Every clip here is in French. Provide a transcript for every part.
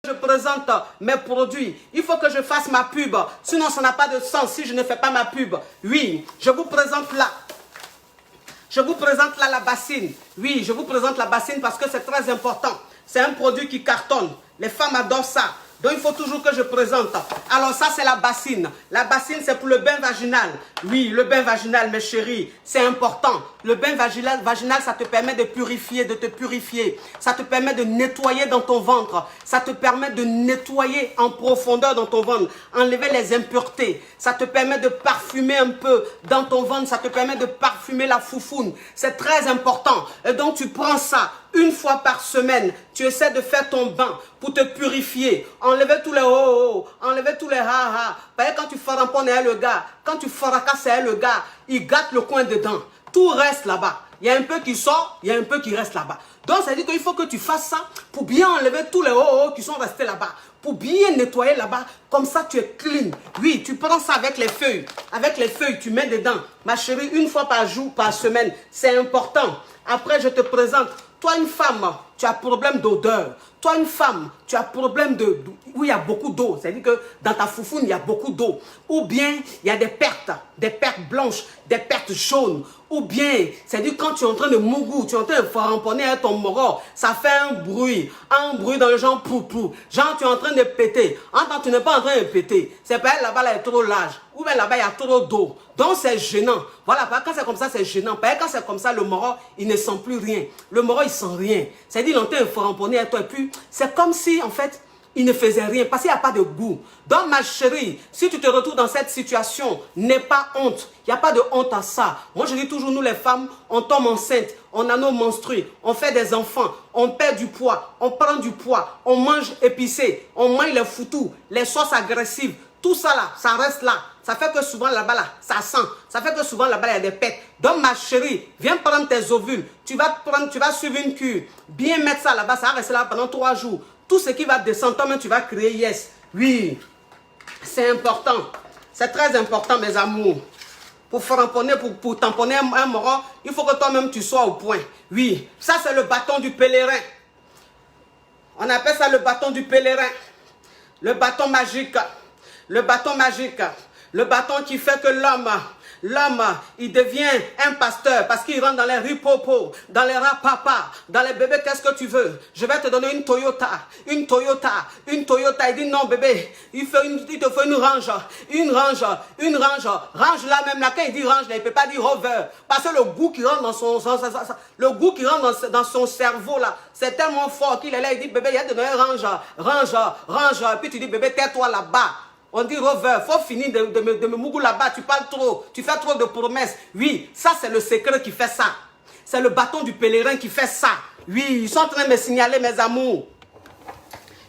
Je présente mes produits, il faut que je fasse ma pub, sinon ça n'a pas de sens si je ne fais pas ma pub. Oui, je vous présente là. Je vous présente là la bassine. Oui, je vous présente la bassine parce que c'est très important. C'est un produit qui cartonne. Les femmes adorent ça. Donc il faut toujours que je présente. Alors ça c'est la bassine. La bassine c'est pour le bain vaginal. Oui, le bain vaginal mes chéris, c'est important. Le bain vaginal, ça te permet de purifier, de te purifier. Ça te permet de nettoyer dans ton ventre. Ça te permet de nettoyer en profondeur dans ton ventre. Enlever les impuretés. Ça te permet de parfumer un peu dans ton ventre. Ça te permet de parfumer la foufoune. C'est très important. Et donc tu prends ça. Une fois par semaine, tu essaies de faire ton bain pour te purifier. Enlever tous les oh, enlever tous les ha. Parce que quand tu faramponnes le gars, quand tu fracasses le gars, il gâte le coin dedans. Tout reste là-bas. Il y a un peu qui sort, il y a un peu qui reste là-bas. Donc ça veut dire qu'il faut que tu fasses ça pour bien enlever tous les oh qui sont restés là-bas. Pour bien nettoyer là-bas, comme ça tu es clean. Oui, tu prends ça avec les feuilles. Avec les feuilles, tu mets dedans. Ma chérie, une fois par jour, par semaine, c'est important. Après, je te présente. Toi, une femme, tu as problème d'odeur. Toi, une femme, tu as problème où il y a beaucoup d'eau. C'est-à-dire que dans ta foufoune, il y a beaucoup d'eau. Ou bien, il y a des pertes blanches, des pertes jaunes. Ou bien, c'est-à-dire quand tu es en train de mougou, tu es en train de faramponner à ton moro, ça fait un bruit dans le genre pou-pou. Genre, tu es en train de péter. Entends, tu n'es pas en train de péter. C'est pas là-bas, là, il est trop large. Ou bien là-bas, il y a trop d'eau. Donc, c'est gênant. Voilà, quand c'est comme ça, c'est gênant. Parce que quand c'est comme ça, le moro, il ne sent plus rien. Le moro, il sent rien. C'est-à-dire, il est en train de faramponner à toi. Et puis, c'est comme si, en fait, il ne faisait rien parce qu'il n'y a pas de goût. Donc, ma chérie, si tu te retrouves dans cette situation, n'aie pas honte. Il n'y a pas de honte à ça. Moi, je dis toujours, nous les femmes, on tombe enceinte, on a nos menstrues, on fait des enfants, on perd du poids, on prend du poids, on mange épicé, on mange les foutous, les sauces agressives. Tout ça là, ça reste là. Ça fait que souvent là-bas là, ça sent. Ça fait que souvent là-bas il y a des pets. Donc ma chérie, viens prendre tes ovules. Tu vas suivre une cure. Bien mettre ça là-bas, ça va rester là pendant 3 jours. Tout ce qui va descendre, toi-même tu vas créer yes. Oui, c'est important. C'est très important mes amours. Pour tamponner un moro, il faut que toi-même tu sois au point. Oui, ça c'est le bâton du pèlerin. On appelle ça le bâton du pèlerin. Le bâton magique. Le bâton magique, le bâton qui fait que l'homme, il devient un pasteur parce qu'il rentre dans les ripopo, dans les rapapa, dans les bébés, qu'est-ce que tu veux? Je vais te donner une Toyota. Il dit non bébé, il te faut une range là même là, quand il dit range là, il ne peut pas dire rover, parce que le goût qui rentre dans son cerveau là, c'est tellement fort qu'il est là, il dit bébé, il y a de donner range, puis tu dis bébé, tais-toi là-bas. On dit rover, il faut finir de me mougou là-bas, tu parles trop, tu fais trop de promesses. Oui, ça c'est le secret qui fait ça. C'est le bâton du pèlerin qui fait ça. Oui, ils sont en train de me signaler mes amours.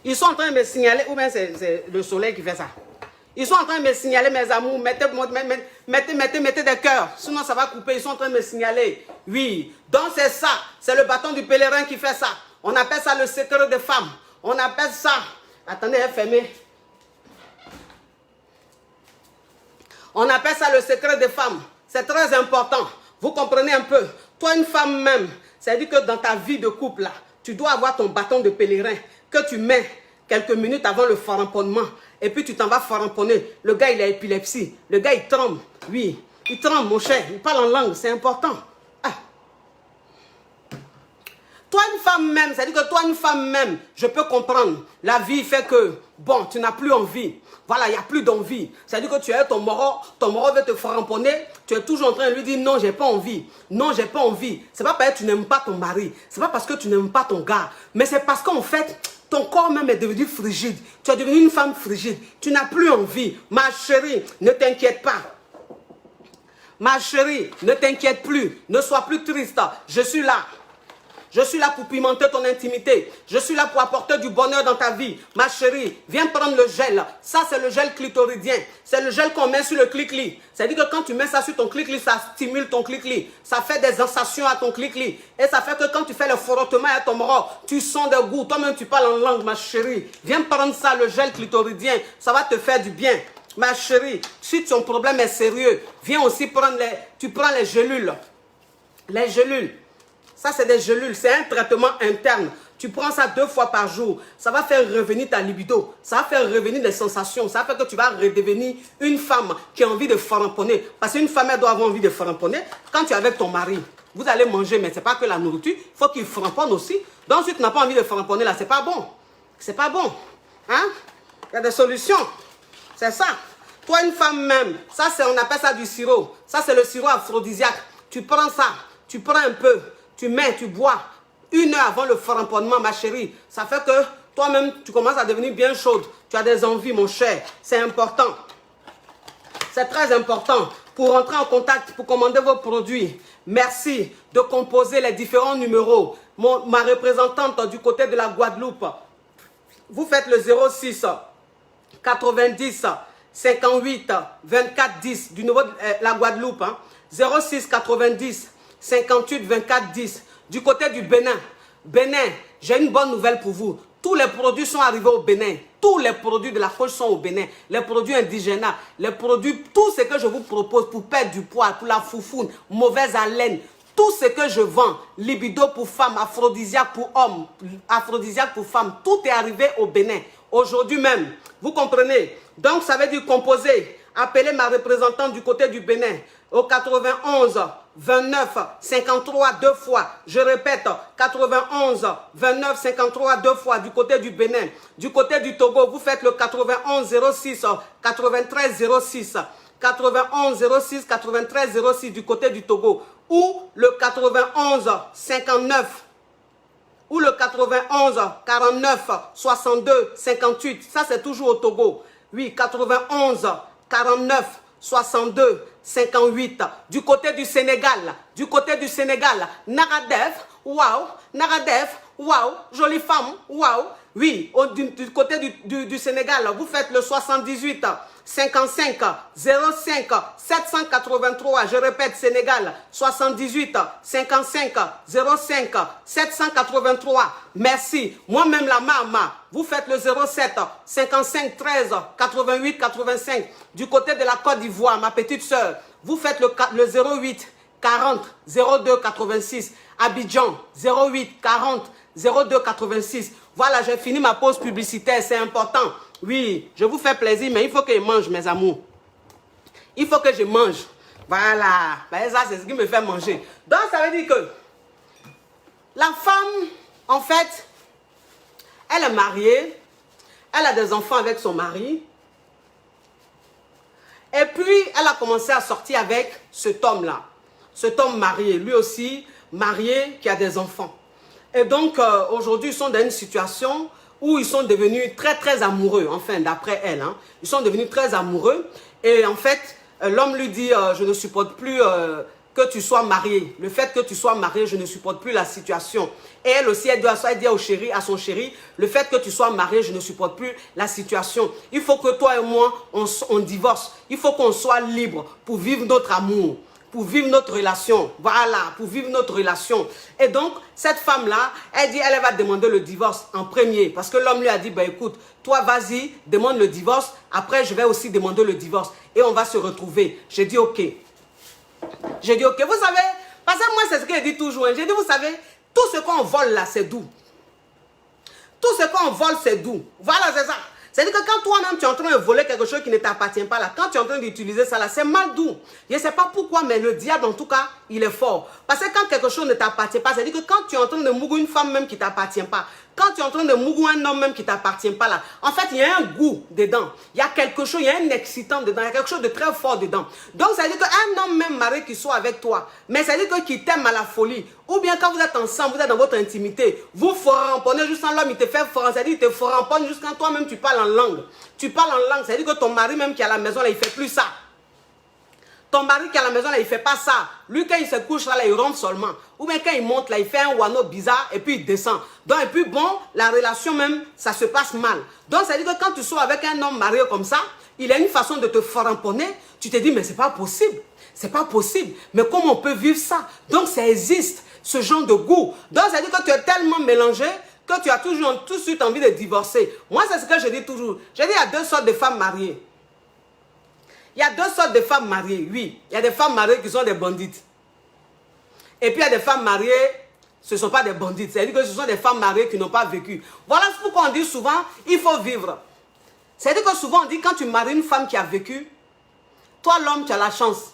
Ils sont en train de me signaler, ou bien c'est le soleil qui fait ça. Ils sont en train de me signaler mes amours, mettez des cœurs, sinon ça va couper, ils sont en train de me signaler. Oui, donc c'est ça, c'est le bâton du pèlerin qui fait ça. On appelle ça le secret des femmes. On appelle ça, attendez, fermez. On appelle ça le secret des femmes. C'est très important. Vous comprenez un peu. Toi, une femme même, c'est-à-dire que dans ta vie de couple, là, tu dois avoir ton bâton de pèlerin que tu mets quelques minutes avant le faramponnement. Et puis tu t'en vas faramponner. Le gars, il a épilepsie. Le gars, il tremble. Oui, il tremble, mon cher. Il parle en langue. C'est important. Ah. Toi, une femme même, c'est-à-dire que toi, une femme même, je peux comprendre. La vie fait que, bon, tu n'as plus envie. Voilà, il n'y a plus d'envie. C'est-à-dire que tu as ton moro veut te faramponner, tu es toujours en train de lui dire non, j'ai pas envie. Non, j'ai pas envie. C'est pas parce que tu n'aimes pas ton mari, c'est pas parce que tu n'aimes pas ton gars, mais c'est parce qu'en fait, ton corps même est devenu frigide. Tu es devenue une femme frigide. Tu n'as plus envie. Ma chérie, ne t'inquiète pas. Ma chérie, ne t'inquiète plus. Ne sois plus triste. Je suis là. Je suis là pour pimenter ton intimité. Je suis là pour apporter du bonheur dans ta vie. Ma chérie, viens prendre le gel. Ça, c'est le gel clitoridien. C'est le gel qu'on met sur le clic-lit. C'est-à-dire que quand tu mets ça sur ton clic-lit, ça stimule ton clic-lit. Ça fait des sensations à ton clic-lit. Et ça fait que quand tu fais le frottement à ton moro, tu sens des goûts. Toi-même, tu parles en langue, ma chérie. Viens prendre ça, le gel clitoridien. Ça va te faire du bien. Ma chérie, si ton problème est sérieux, viens aussi prendre tu prends les gélules. Les gélules. Ça, c'est des gélules. C'est un traitement interne. Tu prends ça 2 fois par jour. Ça va faire revenir ta libido. Ça va faire revenir les sensations. Ça va faire que tu vas redevenir une femme qui a envie de faramponner. Parce qu'une femme, elle doit avoir envie de faramponner. Quand tu es avec ton mari, vous allez manger, mais ce n'est pas que la nourriture. Il faut qu'il faramponne aussi. Donc, si tu n'as pas envie de faramponner, là, c'est pas bon. C'est pas bon. Hein? Il y a des solutions. C'est ça. Toi, une femme même, ça, on appelle ça du sirop. Ça, c'est le sirop aphrodisiaque. Tu prends ça, tu prends un peu, tu mets, tu bois. 1 heure avant le faramponnement, ma chérie. Ça fait que toi-même, tu commences à devenir bien chaude. Tu as des envies, mon cher. C'est important. C'est très important. Pour rentrer en contact, pour commander vos produits, merci de composer les différents numéros. Ma représentante du côté de la Guadeloupe, vous faites le 06 90 58 24 10 du niveau de la Guadeloupe. 06 90 58 24 10 du côté du Bénin. Bénin, j'ai une bonne nouvelle pour vous. Tous les produits sont arrivés au Bénin. Tous les produits de la coche sont au Bénin. Les produits indigènes, les produits, tout ce que je vous propose pour perdre du poids, pour la foufoune, mauvaise haleine, tout ce que je vends, libido pour femmes, aphrodisiaque pour hommes, aphrodisiaque pour femmes, tout est arrivé au Bénin. Aujourd'hui même, vous comprenez? Donc ça veut dire composer. Appelez ma représentante du côté du Bénin au 91 29 53 2 fois. Je répète, 91 29 53 2 fois du côté du Bénin. Du côté du Togo, vous faites le 91 06 93 06. 91 06 93 06 du côté du Togo. Ou le 91 59 ou le 91 49 62 58. Ça, c'est toujours au Togo. Oui, 91 49 62 58. Du côté du Sénégal, Naradef, waouh, Naradef, waouh, jolie femme, waouh. Oui, du côté du Sénégal, vous faites le 78 55 05 783. Je répète, Sénégal, 78 55 05 783. Merci. Moi-même, la maman, vous faites le 07 55 13 88 85. Du côté de la Côte d'Ivoire, ma petite soeur, vous faites le 08 40 02 86. Abidjan, 08 40 02 86. Voilà, j'ai fini ma pause publicitaire, c'est important. Oui, je vous fais plaisir, mais il faut que je mange, mes amours. Il faut que je mange. Voilà, ben, ça c'est ce qui me fait manger. Donc ça veut dire que la femme, en fait, elle est mariée, elle a des enfants avec son mari. Et puis, elle a commencé à sortir avec cet homme-là. Cet homme marié, lui aussi, marié, qui a des enfants. Et donc, aujourd'hui, ils sont dans une situation où ils sont devenus très, très amoureux, enfin, d'après elle. Hein. Ils sont devenus très amoureux. Et en fait, l'homme lui dit, je ne supporte plus que tu sois marié. Le fait que tu sois marié, je ne supporte plus la situation. Et elle aussi, elle doit dire à son chéri, le fait que tu sois marié, je ne supporte plus la situation. Il faut que toi et moi, on divorce. Il faut qu'on soit libre pour vivre notre amour, pour vivre notre relation. Voilà, pour vivre notre relation. Et donc, cette femme-là, elle dit, elle va demander le divorce en premier. Parce que l'homme lui a dit, ben écoute, toi vas-y, demande le divorce. Après, je vais aussi demander le divorce. Et on va se retrouver. J'ai dit, ok. J'ai dit, ok, vous savez, parce que moi, c'est ce que je dis toujours. J'ai dit, vous savez, tout ce qu'on vole là, c'est doux. Tout ce qu'on vole, c'est doux. Voilà, c'est ça. C'est-à-dire que quand toi-même, tu es en train de voler quelque chose qui ne t'appartient pas là, quand tu es en train d'utiliser ça là, c'est mal doux. Je ne sais pas pourquoi, mais le diable, en tout cas, il est fort. Parce que quand quelque chose ne t'appartient pas, c'est-à-dire que quand tu es en train de mourir une femme même qui ne t'appartient pas, quand tu es en train de mourir un homme même qui ne t'appartient pas là, en fait, il y a un goût dedans. Il y a quelque chose, il y a un excitant dedans, il y a quelque chose de très fort dedans. Donc, ça veut dire qu'un homme même marié qui soit avec toi, mais ça veut dire qu'il t'aime à la folie. Ou bien quand vous êtes ensemble, vous êtes dans votre intimité, vous foramponnez juste en l'homme, il te fait fort, ça veut dire qu'il te foramponne juste quand toi-même tu parles en langue. Tu parles en langue, ça veut dire que ton mari même qui est à la maison là, il ne fait plus ça. Ton mari qui est à la maison là, il ne fait pas ça. Lui, quand il se couche là, il ronfle seulement. Ou bien quand il monte là, il fait un wano bizarre et puis il descend. Donc, et puis bon, la relation même, ça se passe mal. Donc, ça veut dire que quand tu sois avec un homme marié comme ça, il a une façon de te faramponner. Tu te dis, mais c'est pas possible. C'est pas possible. Mais comment on peut vivre ça? Donc, ça existe, ce genre de goût. Donc, ça veut dire que tu es tellement mélangé que tu as toujours tout de suite envie de divorcer. Moi, c'est ce que je dis toujours. Je dis, il y a deux sortes de femmes mariées. Il y a deux sortes de femmes mariées, oui. Il y a des femmes mariées qui sont des bandites. Et puis il y a des femmes mariées Ce ne sont pas des bandites. C'est-à-dire que ce sont des femmes mariées qui n'ont pas vécu. Voilà pourquoi on dit souvent, il faut vivre. C'est-à-dire que souvent on dit, quand tu maries une femme qui a vécu, toi l'homme, tu as la chance.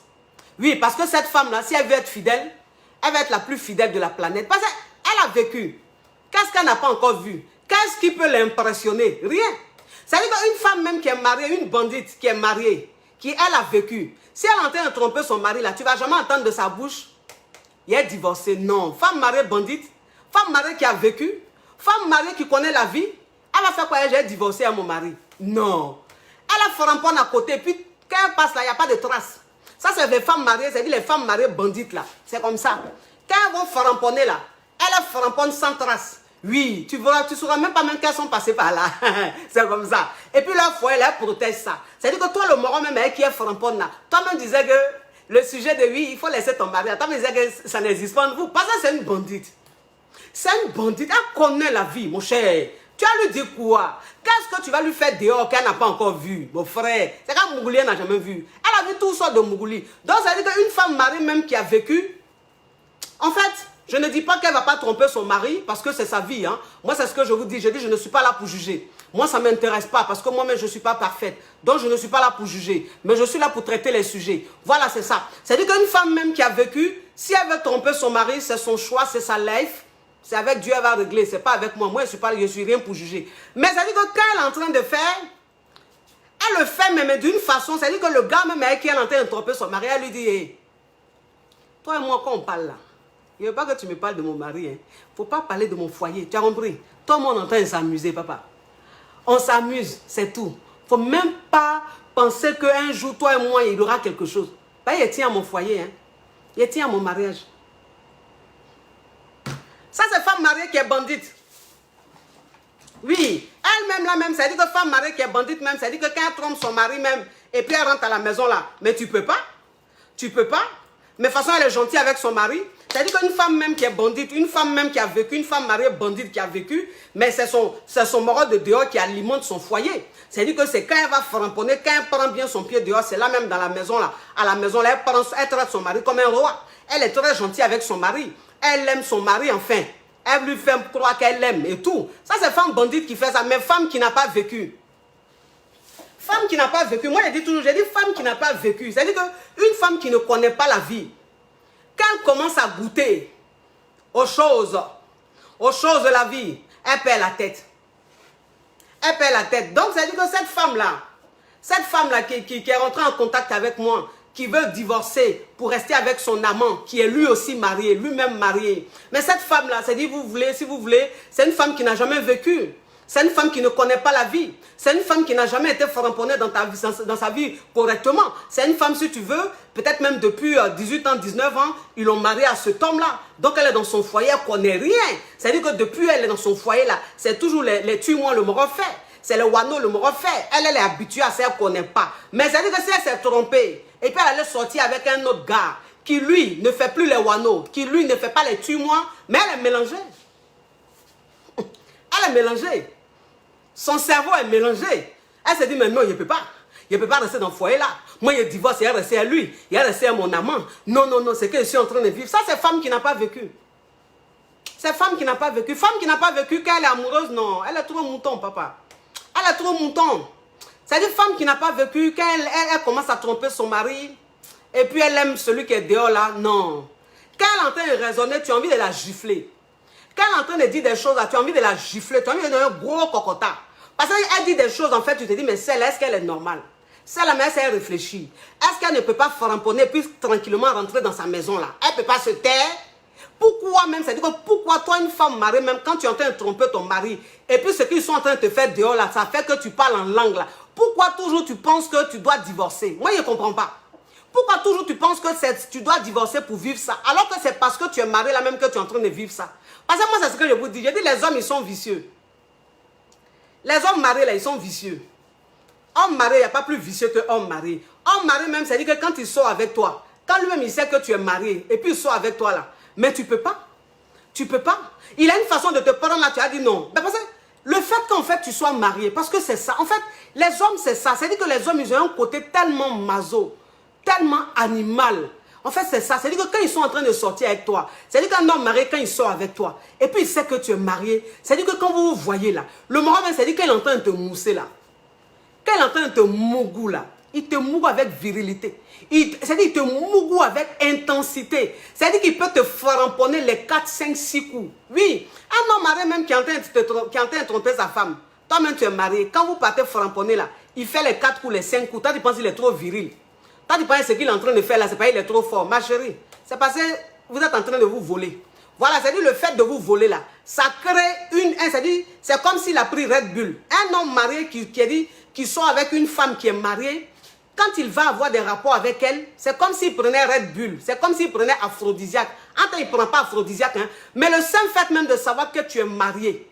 Oui, parce que cette femme-là, si elle veut être fidèle, elle va être la plus fidèle de la planète. Parce qu'elle a vécu. Qu'est-ce qu'elle n'a pas encore vu? Qu'est-ce qui peut l'impressionner? Rien. C'est-à-dire qu'une femme même qui est mariée, une bandite qui est mariée, qui elle a vécu, si elle est en train de tromper son mari là, tu ne vas jamais entendre de sa bouche, il est divorcé. Non. Femme mariée bandite, femme mariée qui a vécu, femme mariée qui connaît la vie, elle va faire quoi? J'ai divorcé à mon mari. Non. Elle a framponne à côté, puis quand elle passe là, il n'y a pas de traces. Ça, c'est les femmes mariées, c'est-à-dire les femmes mariées bandites là. C'est comme ça. Quand elles vont framponner là, elles framponnent sans traces. Oui, tu ne sauras même pas même qu'elles sont passées par là. C'est comme ça. Et puis leur foyer, là, elle protège ça. C'est-à-dire que toi, le moron même qui est framponne là, toi-même disais que le sujet de oui, il faut laisser ton mari. Toi-même disais que ça n'existe pas en vous. Parce que c'est une bandite. C'est une bandite. Elle connaît la vie, mon cher. Tu as lui dit quoi? Qu'est-ce que tu vas lui faire dehors qu'elle n'a pas encore vu, mon frère? C'est quand Mougouli n'a jamais vu. Elle a vu tout ça de Mougouli. Donc, ça veut dire qu'une femme mariée même qui a vécu, en fait, je ne dis pas qu'elle ne va pas tromper son mari parce que c'est sa vie. Hein. Moi, c'est ce que je vous dis. Je dis, je ne suis pas là pour juger. Moi, ça ne m'intéresse pas parce que moi-même, je ne suis pas parfaite. Donc, je ne suis pas là pour juger. Mais je suis là pour traiter les sujets. Voilà, c'est ça. C'est-à-dire qu'une femme même qui a vécu, si elle veut tromper son mari, c'est son choix, c'est sa life. C'est avec Dieu, elle va régler. Ce n'est pas avec moi. Moi, je ne suis rien pour juger. Mais ça veut dire que quand elle est en train de faire, elle le fait même d'une façon. C'est-à-dire que le gars même avec qui elle est en train de tromper son mari, elle lui dit, hey, toi et moi, quand on parle là, il ne veut pas que tu me parles de mon mari. Il ne faut pas parler de mon foyer. Tu as compris? Toi, moi, on est en train de s'amuser, papa. On s'amuse, c'est tout. Il ne faut même pas penser qu'un jour, toi et moi, il y aura quelque chose. Bah, il tient à mon foyer. Hein. Il tient à mon mariage. Ça, c'est femme mariée qui est bandite. Oui, elle-même, là même, ça dit que femme mariée qui est bandite même, ça dit que quand elle trompe son mari même, et puis elle rentre à la maison là, mais tu peux pas. Tu peux pas. Mais de toute façon, elle est gentille avec son mari. C'est-à-dire qu'une femme même qui est bandite, une femme même qui a vécu, une femme mariée bandite qui a vécu, mais c'est son moral de dehors qui alimente son foyer. C'est-à-dire que c'est quand elle va framponner, quand elle prend bien son pied dehors, c'est là même dans la maison là. À la maison là, elle traite son mari comme un roi. Elle est très gentille avec son mari. Elle aime son mari enfin. Elle lui fait croire qu'elle l'aime et tout. Ça c'est femme bandite qui fait ça, mais femme qui n'a pas vécu. Femme qui n'a pas vécu, moi je dis toujours, femme qui n'a pas vécu. C'est-à-dire qu'une femme qui ne connaît pas la vie, quand elle commence à goûter aux choses de la vie, elle perd la tête. Elle perd la tête. Donc c'est-à-dire que cette femme-là qui est rentrée en contact avec moi, qui veut divorcer pour rester avec son amant, qui est lui aussi marié, lui-même marié. Mais cette femme-là, c'est-à-dire, si vous voulez, c'est une femme qui n'a jamais vécu. C'est une femme qui ne connaît pas la vie. C'est une femme qui n'a jamais été frapponnée dans sa vie correctement. C'est une femme, si tu veux, peut-être même depuis 18 ans, 19 ans, ils l'ont mariée à cet homme-là. Donc elle est dans son foyer, elle ne connaît rien. C'est-à-dire que depuis elle est dans son foyer là, c'est toujours les tue-moi le moro fait. C'est le wano le moro fait. Elle est habituée à ça, elle ne connaît pas. Mais c'est-à-dire que si elle s'est trompée, et puis elle allait sortir avec un autre gars, qui lui ne fait plus les wano, qui lui ne fait pas les tue-moi, mais elle est mélangée. Elle est mélangée. Son cerveau est mélangé. Elle s'est dit, mais non, je ne peux pas. Je ne peux pas rester dans le foyer là. Moi, je divorce, il est resté à lui. Il est resté à mon amant. Non, non, non, c'est que je suis en train de vivre. Ça, c'est femme qui n'a pas vécu. C'est femme qui n'a pas vécu. Femme qui n'a pas vécu, quand elle est amoureuse, non. Elle est trop mouton, papa. Elle est trop mouton. C'est-à-dire femme qui n'a pas vécu, quand elle commence à tromper son mari, et puis elle aime celui qui est dehors là, non. Quand elle est en train de raisonner, tu as envie de la gifler. Quand elle est en train de dire des choses, là, tu as envie de la gifler, tu as envie de donner un gros cocotat. Parce qu'elle dit des choses, en fait, tu te dis, mais celle-là, est-ce qu'elle est normale? Celle-là, mais elle réfléchit. Est-ce qu'elle ne peut pas framponner, puis tranquillement rentrer dans sa maison là? Elle ne peut pas se taire. Pourquoi même, c'est-à-dire que pourquoi toi, une femme mariée, même quand tu es en train de tromper ton mari, et puis ce qu'ils sont en train de te faire dehors là, ça fait que tu parles en langue là. Pourquoi toujours tu penses que tu dois divorcer? Moi, je ne comprends pas. Pourquoi toujours tu penses que tu dois divorcer pour vivre ça? Alors que c'est parce que tu es marié là même que tu es en train de vivre ça. Parce que moi, c'est ce que je vous dis. Je dis, les hommes, ils sont vicieux. Les hommes mariés là, ils sont vicieux. Homme marié, il n'y a pas plus vicieux que homme marié. Homme marié même, c'est-à-dire que quand il sort avec toi, quand lui-même il sait que tu es marié, et puis il sort avec toi là, mais tu ne peux pas. Tu ne peux pas. Il a une façon de te prendre là, tu as dit non. Mais parce que le fait qu'en fait tu sois marié, parce que c'est ça. En fait, les hommes, c'est ça. C'est-à-dire que les hommes, ils ont un côté tellement maso, tellement animal. En fait, c'est ça. C'est-à-dire que quand ils sont en train de sortir avec toi, c'est-à-dire qu'un homme marié, quand il sort avec toi, et puis il sait que tu es marié, c'est-à-dire que quand vous vous voyez là, le moment même, c'est-à-dire qu'il est en train de te mousser là. Quand il est en train de te mougou là, il te mougou avec virilité. C'est-à-dire qu'il te mougou avec intensité. C'est-à-dire qu'il peut te framponner les 4, 5, 6 coups. Oui, un homme marié même qui est en train de tromper sa femme. Toi-même, tu es marié. Quand vous partez framponner là, il fait les 4 coups, les 5 coups. Toi, tu penses qu'il est trop viril. Toi, tu penses que ce qu'il est en train de faire là, c'est pas qu'il est trop fort. Ma chérie, c'est parce que vous êtes en train de vous voler. Voilà, c'est-à-dire le fait de vous voler là, ça crée une... C'est-à-dire, c'est comme s'il a pris Red Bull. Un homme marié qui sort avec une femme qui est mariée, quand il va avoir des rapports avec elle, c'est comme s'il prenait Red Bull. C'est comme s'il prenait aphrodisiaque. Attends, il ne prend pas aphrodisiaque, hein. Mais le simple fait même de savoir que tu es marié,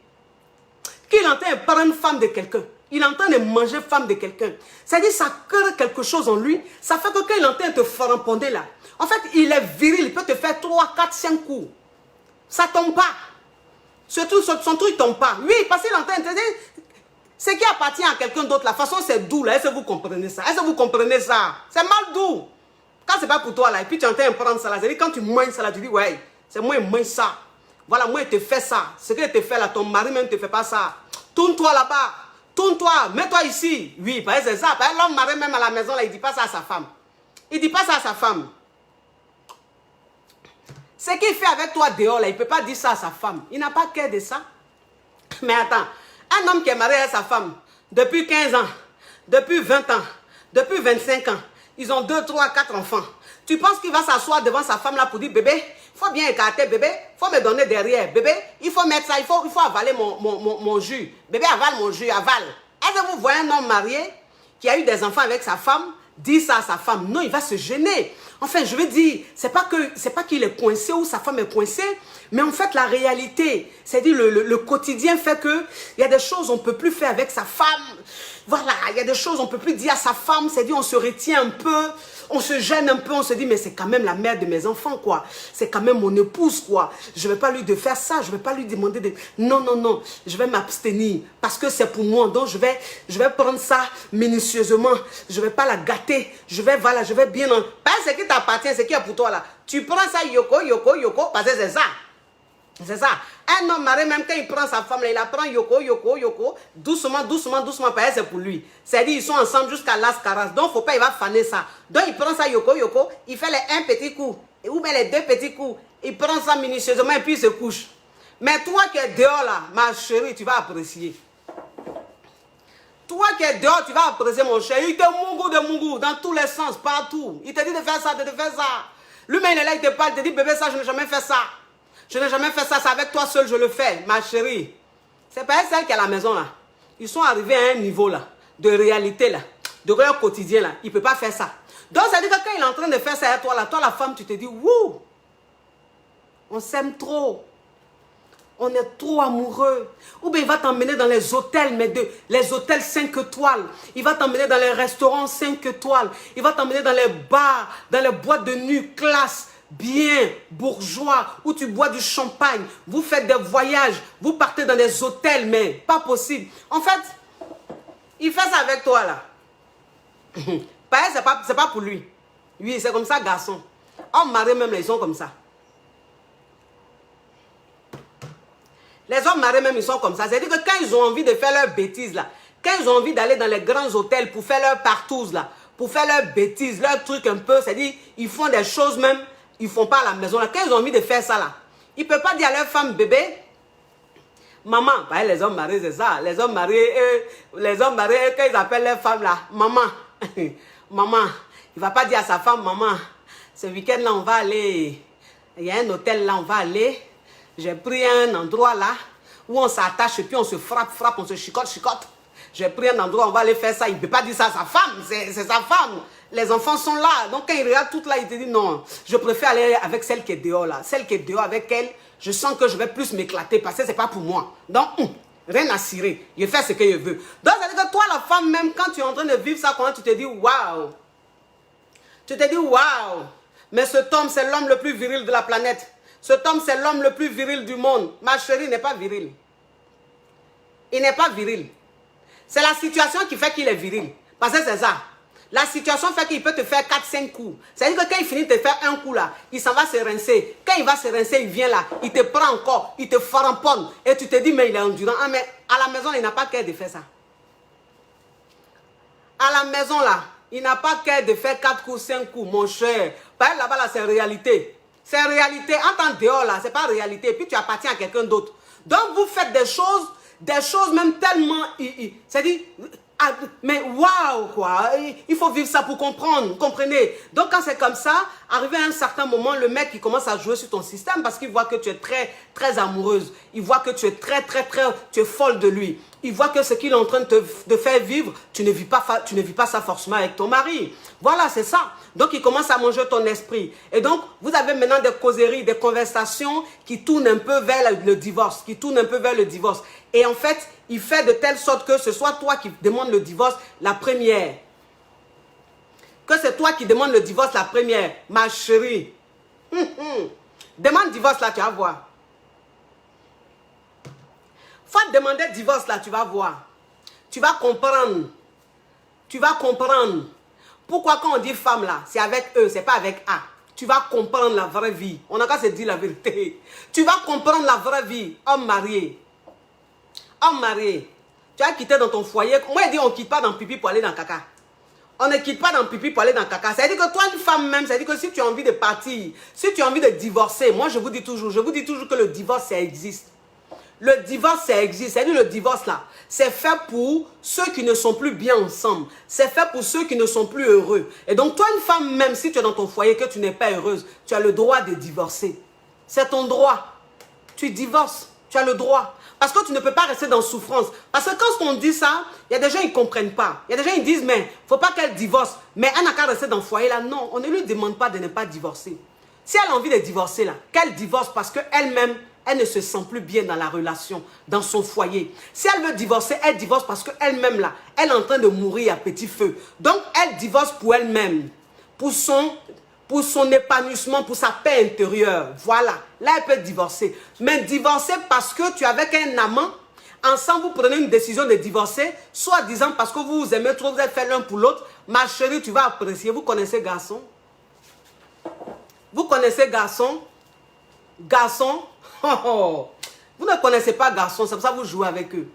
qu'il est en train de prendre femme de quelqu'un, il est en train de manger femme de quelqu'un. C'est-à-dire, ça crée quelque chose en lui. Ça fait que quand il est en train de te framponner là, en fait, il est viril, il peut te faire 3, 4, 5 coups. Ça ne tombe pas. Surtout, son truc ne tombe pas. Oui, parce qu'il est en train de te dire, ce qui appartient à quelqu'un d'autre, la façon c'est doux là. Est-ce que vous comprenez ça? Est-ce que vous comprenez ça? C'est mal doux. Quand c'est pas pour toi là, et puis tu es en train de prendre ça là, c'est-à-dire quand tu manges ça là, tu dis, ouais, c'est moi qui mange ça. Voilà, moi, il te fait ça. Ce qu'il te fait là, ton mari même ne te fait pas ça. Tourne-toi là-bas. Tourne-toi. Mets-toi ici. Oui, parce que c'est ça. L'homme mari même à la maison, là, il ne dit pas ça à sa femme. Il ne dit pas ça à sa femme. Ce qu'il fait avec toi dehors, là, il ne peut pas dire ça à sa femme. Il n'a pas cœur de ça. Mais attends, un homme qui est marié à sa femme depuis 15 ans, depuis 20 ans, depuis 25 ans, ils ont 2, 3, 4 enfants. Tu penses qu'il va s'asseoir devant sa femme là pour dire, bébé, il faut bien écarter, bébé, il faut me donner derrière, bébé, il faut mettre ça, il faut avaler mon jus. Bébé, avale mon jus, avale. Est-ce que vous voyez un homme marié qui a eu des enfants avec sa femme, dire ça à sa femme? Non, il va se gêner. Enfin, je veux dire, c'est pas qu'il est coincé ou sa femme est coincée, mais en fait, la réalité, c'est-à-dire le quotidien fait que il y a des choses on ne peut plus faire avec sa femme. Voilà, il y a des choses on ne peut plus dire à sa femme, c'est-à-dire on se retient un peu, on se gêne un peu, on se dit, mais c'est quand même la mère de mes enfants, quoi. C'est quand même mon épouse, quoi. Je ne vais pas lui de faire ça, je ne vais pas lui demander de... Non, non, non, je vais m'abstenir parce que c'est pour moi. Donc, je vais prendre ça minutieusement. Je ne vais pas la gâter. Je vais bien... Pas ce qui t'appartient, ce qui est pour toi, là. Tu prends ça, yoko, yoko, yoko, parce que c'est ça. C'est ça. Un homme marié, même quand il prend sa femme, là, il la prend yoko, yoko, yoko, doucement, doucement, doucement, parce que c'est pour lui. C'est-à-dire, ils sont ensemble jusqu'à Las Caras. Donc, il ne faut pas, il va faner ça. Donc, il prend ça yoko, yoko, il fait les 1 petit coup, ou bien les 2 petits coups. Il prend ça minutieusement et puis il se couche. Mais toi qui es dehors là, ma chérie, tu vas apprécier. Toi qui es dehors, tu vas apprécier mon chéri. Il te mougou dans tous les sens, partout. Il te dit de faire ça, de faire ça. Lui-même, il est là, il te parle, il te dit, bébé, ça, je n'ai jamais fait ça. Je n'ai jamais fait ça, c'est avec toi seul, je le fais, ma chérie. C'est pas celle qui est à la maison là. Ils sont arrivés à un niveau là, de réalité là, de leur quotidien là. Il ne peut pas faire ça. Donc, ça veut dire que quand il est en train de faire ça à toi là, toi la femme, tu te dis, wouh, on s'aime trop. On est trop amoureux. Ou bien il va t'emmener dans les hôtels, mais les hôtels 5 étoiles. Il va t'emmener dans les restaurants 5 étoiles. Il va t'emmener dans les bars, dans les boîtes de nuit, classe, bien, bourgeois, où tu bois du champagne. Vous faites des voyages, vous partez dans des hôtels, mais pas possible. En fait, il fait ça avec toi là. C'est pas pour lui. Oui, c'est comme ça, garçon. Hommes mariés même, ils sont comme ça. Les hommes mariés même, ils sont comme ça. C'est-à-dire que quand ils ont envie de faire leurs bêtises là, quand ils ont envie d'aller dans les grands hôtels pour faire leurs partous là, pour faire leurs bêtises, leurs trucs un peu, c'est-à-dire ils font des choses même, ils ne font pas à la maison là. Quand ils ont envie de faire ça là, ils ne peuvent pas dire à leur femme, bébé, maman, bah, les hommes mariés c'est ça. Les hommes mariés, quand ils appellent leur femme là, maman, maman, il ne va pas dire à sa femme, maman, ce week-end là on va aller, il y a un hôtel là on va aller. J'ai pris un endroit là où on s'attache et puis on se frappe, on se chicote. J'ai pris un endroit où on va aller faire ça. Il ne peut pas dire ça à sa femme, c'est sa femme. Les enfants sont là. Donc quand il regarde tout là, il te dit non, je préfère aller avec celle qui est dehors là. Celle qui est dehors avec elle, je sens que je vais plus m'éclater parce que ce n'est pas pour moi. Donc, rien à cirer. Je fais ce que je veux. Donc ça veut dire que toi la femme même, quand tu es en train de vivre ça, quand tu te dis waouh. Tu te dis waouh. Mais cet homme, c'est l'homme le plus viril de la planète. Cet homme, c'est l'homme le plus viril du monde. Ma chérie n'est pas viril. Il n'est pas viril. C'est la situation qui fait qu'il est viril. Parce que c'est ça. La situation fait qu'il peut te faire 4-5 coups. C'est-à-dire que quand il finit de te faire un coup là, il s'en va se rincer. Quand il va se rincer, il vient là, il te prend encore, il te faramponne. Et tu te dis, mais il est endurant. Ah, mais à la maison, il n'a pas qu'à de faire ça. À la maison là, il n'a pas qu'à de faire 4 coups, 5 coups, mon cher. Par exemple, là-bas, là, c'est réalité. C'est réalité. En tant dehors là, c'est pas réalité. Et puis tu appartiens à quelqu'un d'autre. Donc vous faites des choses même tellement... C'est-à-dire... Mais waouh quoi, il faut vivre ça pour comprendre, comprenez. Donc quand c'est comme ça, arrivé à un certain moment, le mec il commence à jouer sur ton système parce qu'il voit que tu es très très amoureuse. Il voit que tu es tu es folle de lui. Il voit que ce qu'il est en train de faire vivre, tu ne vis pas ça forcément avec ton mari. Voilà, c'est ça. Donc il commence à manger ton esprit. Et donc vous avez maintenant des causeries, des conversations qui tournent un peu vers le divorce, Et en fait, il fait de telle sorte que ce soit toi qui demandes le divorce la première. Que c'est toi qui demandes le divorce la première. Ma chérie. Demande divorce là, tu vas voir. Faut demander divorce là, tu vas voir. Tu vas comprendre. Tu vas comprendre. Pourquoi quand on dit femme là, c'est avec E, c'est pas avec A. Tu vas comprendre la vraie vie. On n'a qu'à se dire la vérité. Tu vas comprendre la vraie vie. Homme marié. Homme marié, tu as quitté dans ton foyer. Moi, je dis, on ne quitte pas dans pipi pour aller dans caca. On ne quitte pas dans pipi pour aller dans caca. C'est-à-dire que toi, une femme même, c'est-à-dire que si tu as envie de partir, si tu as envie de divorcer, moi, je vous dis toujours que le divorce, ça existe. Le divorce, ça existe. C'est-à-dire le divorce, là, c'est fait pour ceux qui ne sont plus bien ensemble. C'est fait pour ceux qui ne sont plus heureux. Et donc, toi, une femme, même si tu es dans ton foyer, que tu n'es pas heureuse, tu as le droit de divorcer. C'est ton droit. Tu divorces. Tu as le droit. Parce que tu ne peux pas rester dans souffrance. Parce que quand on dit ça, il y a des gens qui ne comprennent pas. Il y a des gens qui disent, mais il ne faut pas qu'elle divorce. Mais elle n'a qu'à rester dans le foyer là. Non, on ne lui demande pas de ne pas divorcer. Si elle a envie de divorcer là, qu'elle divorce parce qu'elle-même, elle ne se sent plus bien dans la relation, dans son foyer. Si elle veut divorcer, elle divorce parce qu'elle-même là, elle est en train de mourir à petit feu. Donc elle divorce pour elle-même. Pour son épanouissement, pour sa paix intérieure. Voilà. Là, elle peut divorcer. Mais divorcer parce que tu es avec un amant, ensemble, vous prenez une décision de divorcer, soit disant parce que vous vous aimez trop, vous êtes fait l'un pour l'autre. Ma chérie, tu vas apprécier. Vous connaissez garçon? Vous connaissez garçon? Garçon? Oh, oh. Vous ne connaissez pas garçon, c'est pour ça que vous jouez avec eux.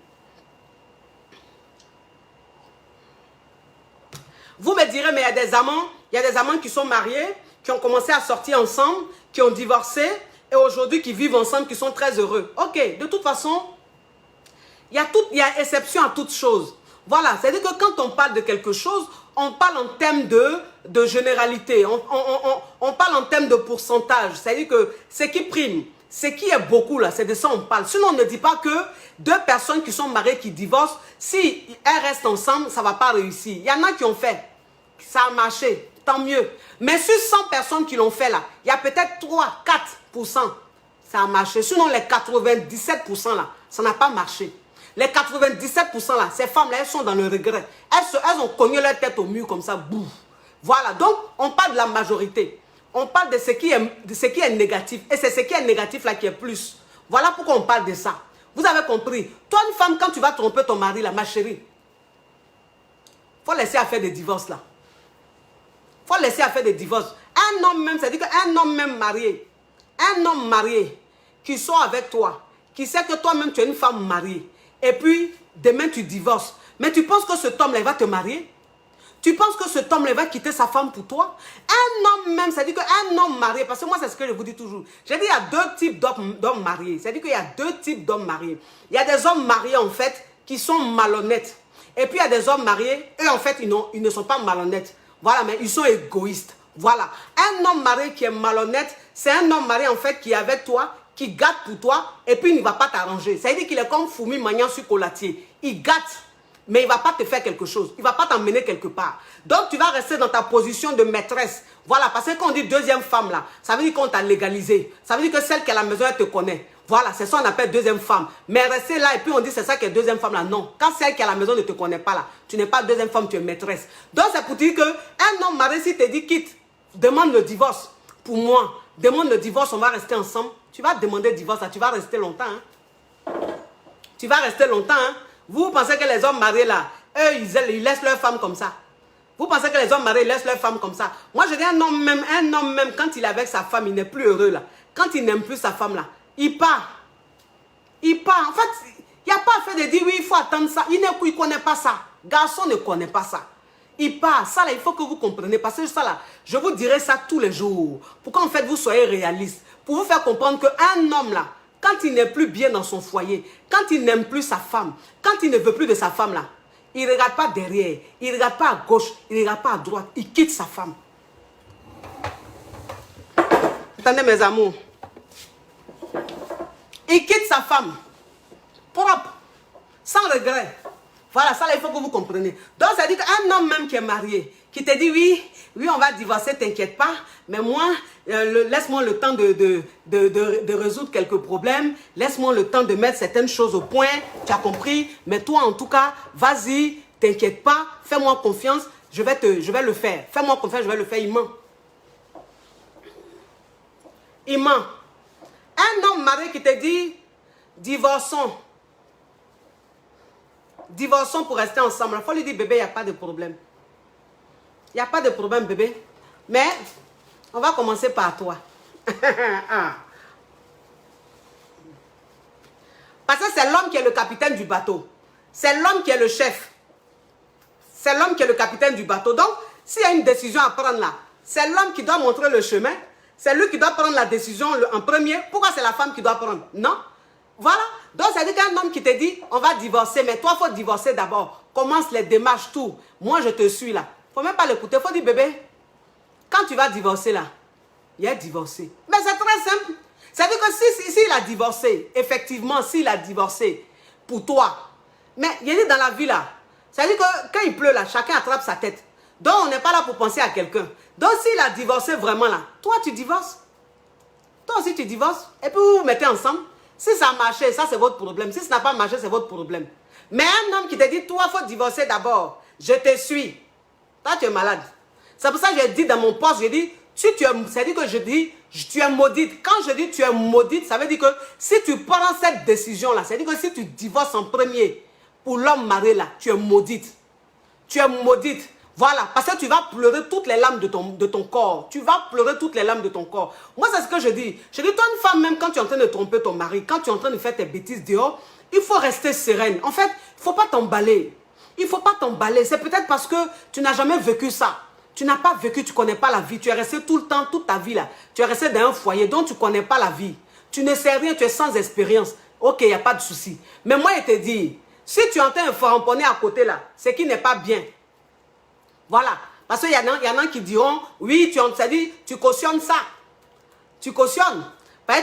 Vous me direz, mais il y a des amants qui sont mariés, qui ont commencé à sortir ensemble, qui ont divorcé, et aujourd'hui qui vivent ensemble, qui sont très heureux. Ok, de toute façon, il y a exception à toute chose. Voilà, c'est-à-dire que quand on parle de quelque chose, on parle en termes de généralité, on parle en termes de pourcentage. C'est-à-dire que ce qui prime, ce qui est beaucoup là, c'est de ça on parle. Sinon, on ne dit pas que deux personnes qui sont mariées, qui divorcent, si elles restent ensemble, ça ne va pas réussir. Il y en a qui ont fait, ça a marché, tant mieux. Mais sur 100 personnes qui l'ont fait là, il y a peut-être 3-4%, ça a marché. Sinon, les 97% là, ça n'a pas marché. Les 97% là, ces femmes-là, elles sont dans le regret. Elles ont cogné leur tête au mur comme ça, bouf. Voilà, donc on parle de la majorité. On parle de ce qui est négatif. Et c'est ce qui est négatif là qui est plus. Voilà pourquoi on parle de ça. Vous avez compris. Toi, une femme, quand tu vas tromper ton mari là, ma chérie, faut laisser à faire des divorces là. Faut laisser à faire des divorces. Un homme même, c'est-à-dire qu'un homme même marié, un homme marié qui sort avec toi, qui sait que toi-même tu es une femme mariée, et puis demain tu divorces. Mais tu penses que cet homme-là, il va te marier? Tu penses que cet homme-là va quitter sa femme pour toi? Un homme même, c'est-à-dire qu'un homme marié, parce que moi c'est ce que je vous dis toujours. J'ai dit il y a deux types d'hommes mariés. C'est-à-dire qu'il y a deux types d'hommes mariés. Il y a des hommes mariés en fait qui sont malhonnêtes. Et puis il y a des hommes mariés, eux en fait ils ne sont pas malhonnêtes. Voilà, mais ils sont égoïstes. Voilà. Un homme marié qui est malhonnête, c'est un homme marié en fait qui est avec toi, qui gâte pour toi, et puis il ne va pas t'arranger. C'est-à-dire qu'il est comme fourmi maniant sur colatier. Il gâte, mais il ne va pas te faire quelque chose. Il ne va pas t'emmener quelque part. Donc tu vas rester dans ta position de maîtresse. Voilà, parce que quand on dit deuxième femme là, ça veut dire qu'on t'a légalisé. Ça veut dire que celle qui est à la maison, elle te connaît. Voilà, c'est ça qu'on appelle deuxième femme. Mais rester là et puis on dit c'est ça qui est deuxième femme là. Non, quand celle qui est à la maison ne te connaît pas là, tu n'es pas deuxième femme, tu es maîtresse. Donc c'est pour dire qu'un homme marié, s'il te dit quitte, demande le divorce. Pour moi, demande le divorce, on va rester ensemble. Tu vas demander le divorce là, tu vas rester longtemps. Hein? Tu vas rester longtemps. Hein? Vous pensez que les hommes mariés là, eux, ils laissent leur femme comme ça. Vous pensez que les hommes mariés laissent leurs femmes comme ça? Moi, je dis un homme même, quand il est avec sa femme, il n'est plus heureux là. Quand il n'aime plus sa femme là, il part. Il part. En fait, il n'y a pas à faire de dire oui, il faut attendre ça. Il ne connaît pas ça. Garçon ne connaît pas ça. Il part. Ça là, il faut que vous compreniez. Parce que ça là, je vous dirai ça tous les jours. Pour qu'en fait, vous soyez réaliste. Pour vous faire comprendre qu'un homme là, quand il n'est plus bien dans son foyer, quand il n'aime plus sa femme, quand il ne veut plus de sa femme là, il ne regarde pas derrière, il ne regarde pas à gauche, il ne regarde pas à droite, il quitte sa femme. Attendez mes amours. Il quitte sa femme. Propre. Sans regret. Voilà, ça là, il faut que vous compreniez. Donc ça dit qu'un homme même qui est marié, qui te dit oui, on va divorcer, t'inquiète pas, mais moi, laisse-moi le temps de résoudre quelques problèmes, laisse-moi le temps de mettre certaines choses au point, tu as compris, mais toi en tout cas, vas-y, t'inquiète pas, fais-moi confiance, je vais le faire, fais-moi confiance, je vais le faire, il ment. Il ment. Un homme marié qui te dit, divorçons. Divorçons pour rester ensemble. Il faut lui dire, bébé, il n'y a pas de problème. Il n'y a pas de problème, bébé. Mais, on va commencer par toi. Parce que c'est l'homme qui est le capitaine du bateau. C'est l'homme qui est le chef. C'est l'homme qui est le capitaine du bateau. Donc, s'il y a une décision à prendre là, c'est l'homme qui doit montrer le chemin. C'est lui qui doit prendre la décision en premier. Pourquoi c'est la femme qui doit prendre? Non. Voilà. Donc, ça veut dire qu'un homme qui te dit, on va divorcer, mais toi, il faut divorcer d'abord. Commence les démarches, tout. Moi, je te suis là. Il ne faut même pas l'écouter. Il faut dire, bébé, quand tu vas divorcer là, il a divorcé. Mais c'est très simple. Ça veut dire que s'il a divorcé, effectivement, s'il a divorcé pour toi, mais il dit dans la vie là, ça veut dire que quand il pleut là, chacun attrape sa tête. Donc, on n'est pas là pour penser à quelqu'un. Donc, s'il a divorcé vraiment là, toi, tu divorces. Toi aussi, tu divorces. Et puis, vous vous mettez ensemble. Si ça a marché, ça, c'est votre problème. Si ça n'a pas marché, c'est votre problème. Mais un homme qui te dit, toi, il faut divorcer d'abord. Je te suis. Toi, tu es malade. C'est pour ça que j'ai dit dans mon poste, j'ai dit, c'est-à-dire que je dis, tu es maudite. Quand je dis tu es maudite, ça veut dire que si tu prends cette décision-là, c'est-à-dire que si tu divorces en premier pour l'homme marié là, tu es maudite. Tu es maudite. Voilà, parce que tu vas pleurer toutes les larmes de ton corps. Tu vas pleurer toutes les larmes de ton corps. Moi, c'est ce que je dis. Je dis, toi, une femme, même quand tu es en train de tromper ton mari, quand tu es en train de faire tes bêtises dehors, il faut rester sereine. En fait, il ne faut pas t'emballer. Il ne faut pas t'emballer. C'est peut-être parce que tu n'as jamais vécu ça. Tu n'as pas vécu, tu ne connais pas la vie. Tu es resté tout le temps, toute ta vie là. Tu es resté dans un foyer dont tu ne connais pas la vie. Tu ne sais rien, tu es sans expérience. Ok, il n'y a pas de souci. Mais moi, je te dis, si tu entends un faramponner à côté là, c'est qui n'est pas bien. Voilà. Parce qu'il y en a qui diront, oui, tu cautionnes ça. Tu cautionnes.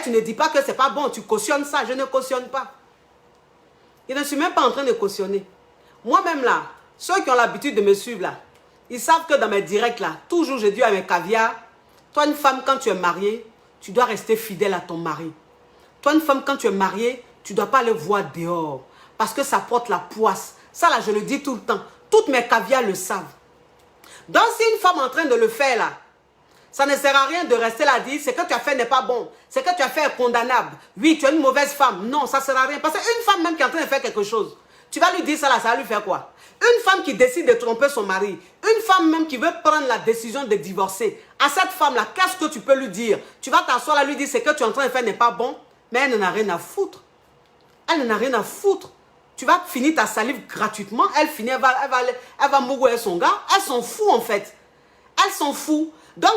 Tu ne dis pas que ce n'est pas bon, tu cautionnes ça. Je ne cautionne pas. Je ne suis même pas en train de cautionner. Moi-même là, ceux qui ont l'habitude de me suivre là, ils savent que dans mes directs là, toujours je dis à mes caviars, toi une femme quand tu es mariée, tu dois rester fidèle à ton mari. Toi une femme quand tu es mariée, tu ne dois pas aller voir dehors. Parce que ça porte la poisse. Ça là, je le dis tout le temps. Toutes mes caviars le savent. Donc, si une femme est en train de le faire là, ça ne sert à rien de rester là à dire, ce que tu as fait n'est pas bon, ce que tu as fait est condamnable. Oui, tu es une mauvaise femme. Non, ça ne sert à rien. Parce qu'une femme même qui est en train de faire quelque chose, tu vas lui dire ça là, ça va lui faire quoi? Une femme qui décide de tromper son mari, une femme même qui veut prendre la décision de divorcer, à cette femme-là, qu'est-ce que tu peux lui dire? Tu vas t'asseoir là, lui dire, ce que tu es en train de faire n'est pas bon, mais elle n'en a rien à foutre. Elle n'en a rien à foutre. Tu vas finir ta salive gratuitement. Elle va mourir son gars. Elle s'en fout en fait. Elle s'en fout. Donc,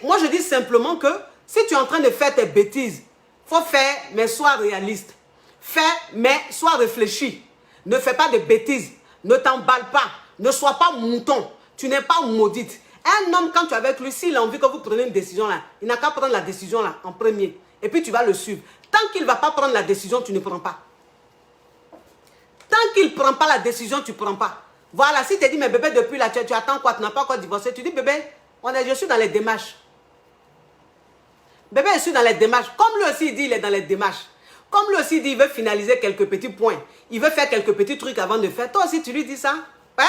moi je dis simplement que si tu es en train de faire tes bêtises, il faut faire, mais sois réaliste. Fais, mais sois réfléchi. Ne fais pas de bêtises. Ne t'emballe pas. Ne sois pas mouton. Tu n'es pas maudite. Un homme, quand tu es avec lui, s'il a envie que vous preniez une décision là, il n'a qu'à prendre la décision là en premier. Et puis tu vas le suivre. Tant qu'il ne va pas prendre la décision, tu ne prends pas. Tant qu'il ne prend pas la décision, tu ne prends pas. Voilà, si tu dis, mais bébé, depuis là, tu attends quoi? Tu n'as pas encore divorcé. Tu dis, bébé, je suis dans les démarches. Bébé, je suis dans les démarches. Comme lui aussi, il dit, il est dans les démarches. Comme lui aussi, il dit, il veut finaliser quelques petits points. Il veut faire quelques petits trucs avant de faire. Toi aussi, tu lui dis ça. Ouais,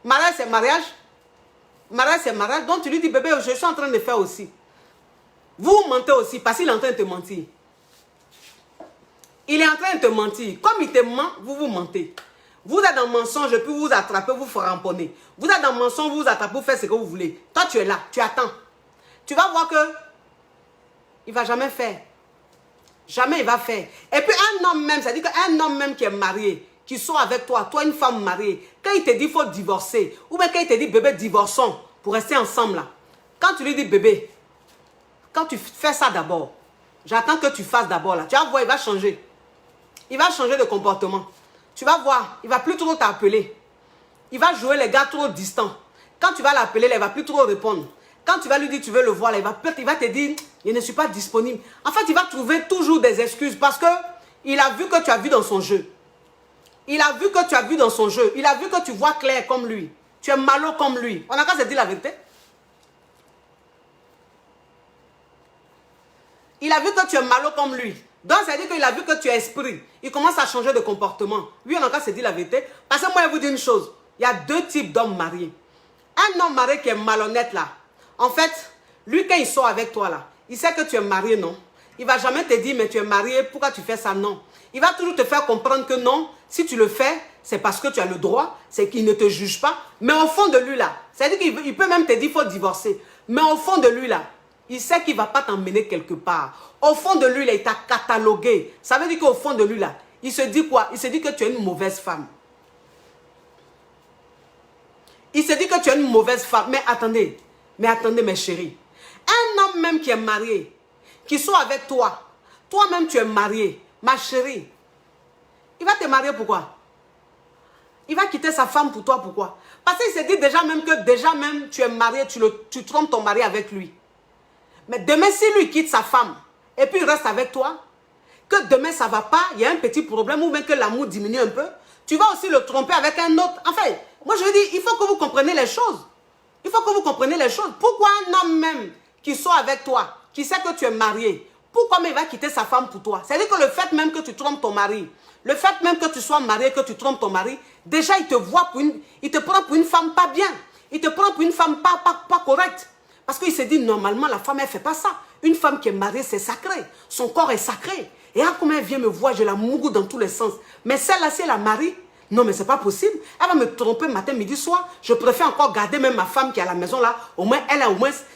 mariage, c'est mariage. Mariage, c'est mariage. Donc, tu lui dis, bébé, je suis en train de faire aussi. Vous mentez aussi, parce qu'il est en train de te mentir. Il est en train de te mentir. Comme il te ment, vous vous mentez. Vous êtes dans le mensonge et puis vous attrapez, vous framponnez. Vous êtes dans le mensonge, vous attrapez, vous faites ce que vous voulez. Toi, tu es là, tu attends. Tu vas voir que il ne va jamais faire. Jamais il va faire. Et puis un homme même, c'est-à-dire qu'un homme même qui est marié, qui sort avec toi, toi une femme mariée, quand il te dit qu'il faut divorcer, ou bien quand il te dit bébé divorçons pour rester ensemble là, quand tu lui dis bébé, quand tu fais ça d'abord, j'attends que tu fasses d'abord là, tu vas voir, il va changer. Il va changer de comportement. Tu vas voir, il ne va plus trop t'appeler. Il va jouer les gars trop distants. Quand tu vas l'appeler, il ne va plus trop répondre. Quand tu vas lui dire tu veux le voir, il va te dire je ne suis pas disponible. En fait, il va trouver toujours des excuses parce qu'il a vu que tu as vu dans son jeu. Il a vu que tu as vu dans son jeu. Il a vu que tu vois clair comme lui. Tu es malo comme lui. On n'a qu'à se dire la vérité. Il a vu que tu es malo comme lui. Donc, ça veut dire qu'il a vu que tu es esprit. Il commence à changer de comportement. Oui, on n'a qu'à se dire la vérité. Parce que moi, je vous dis une chose. Il y a deux types d'hommes mariés. Un homme marié qui est malhonnête là. En fait, lui, quand il sort avec toi là, il sait que tu es marié, non? Il ne va jamais te dire, mais tu es marié, pourquoi tu fais ça? Non. Il va toujours te faire comprendre que non, si tu le fais, c'est parce que tu as le droit, c'est qu'il ne te juge pas. Mais au fond de lui là, c'est-à-dire qu'il peut même te dire qu'il faut divorcer. Mais au fond de lui là, il sait qu'il ne va pas t'emmener quelque part. Au fond de lui là, il t'a catalogué. Ça veut dire qu'au fond de lui là, il se dit quoi? Il se dit que tu es une mauvaise femme. Il se dit que tu es une mauvaise femme. Mais attendez, mes chéris. Un homme même qui est marié, qui soit avec toi, toi-même tu es marié, ma chérie, il va te marier pourquoi? Il va quitter sa femme pour toi, pourquoi? Parce qu'il se dit déjà même que tu es marié, tu trompes ton mari avec lui. Mais demain, si lui quitte sa femme et puis il reste avec toi, que demain ça ne va pas, il y a un petit problème ou même que l'amour diminue un peu, tu vas aussi le tromper avec un autre. Enfin, moi je dis, il faut que vous compreniez les choses. Il faut que vous compreniez les choses. Pourquoi un homme même qui sort avec toi, qui sait que tu es marié, pourquoi il va quitter sa femme pour toi? C'est-à-dire que le fait même que tu trompes ton mari, le fait même que tu sois marié, que tu trompes ton mari, déjà il te voit il te prend pour une femme pas bien. Il te prend pour une femme pas correcte. Parce qu'il se dit, normalement, la femme, elle ne fait pas ça. Une femme qui est mariée, c'est sacré. Son corps est sacré. Et comme elle vient me voir, je la mougou dans tous les sens. Mais celle-là, si elle la marie, non, mais ce n'est pas possible. Elle va me tromper matin, midi, soir. Je préfère encore garder même ma femme qui est à la maison là. Au moins,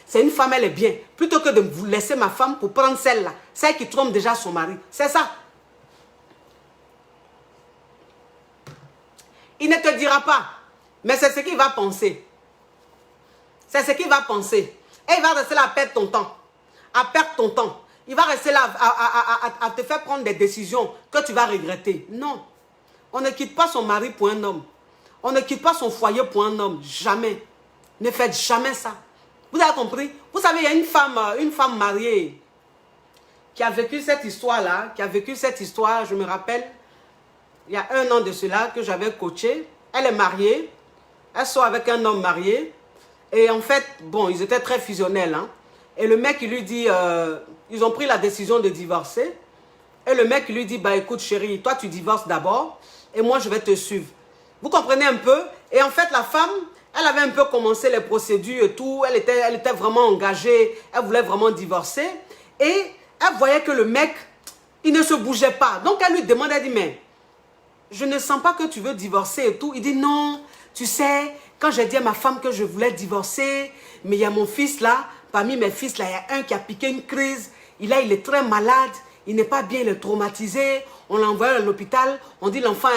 c'est une femme, elle est bien. Plutôt que de vous laisser ma femme pour prendre celle-là. Celle qui trompe déjà son mari. C'est ça. Il ne te dira pas. Mais c'est ce qu'il va penser. C'est ce qu'il va penser. Et il va rester là à perdre ton temps. À perdre ton temps. Il va rester là à te faire prendre des décisions que tu vas regretter. Non. On ne quitte pas son mari pour un homme. On ne quitte pas son foyer pour un homme. Jamais. Ne faites jamais ça. Vous avez compris? Vous savez, il y a une femme mariée qui a vécu cette histoire-là. Qui a vécu cette histoire, je me rappelle, il y a 1 an de cela que j'avais coaché. Elle est mariée. Elle sort avec un homme marié. Et en fait, bon, ils étaient très fusionnels. Hein. Et le mec, il lui dit, ils ont pris la décision de divorcer. Et le mec, il lui dit, bah écoute chérie, toi tu divorces d'abord. Et moi, je vais te suivre. Vous comprenez un peu? Et en fait, la femme, elle avait un peu commencé les procédures et tout. Elle était vraiment engagée. Elle voulait vraiment divorcer. Et elle voyait que le mec, il ne se bougeait pas. Donc, elle lui demande, elle dit, mais je ne sens pas que tu veux divorcer et tout. Il dit, non, tu sais, quand j'ai dit à ma femme que je voulais divorcer, mais il y a mon fils là, parmi mes fils là, il y a un qui a piqué une crise. Il est très malade. Il n'est pas bien, il est traumatisé. On l'a envoyé à l'hôpital. On dit l'enfant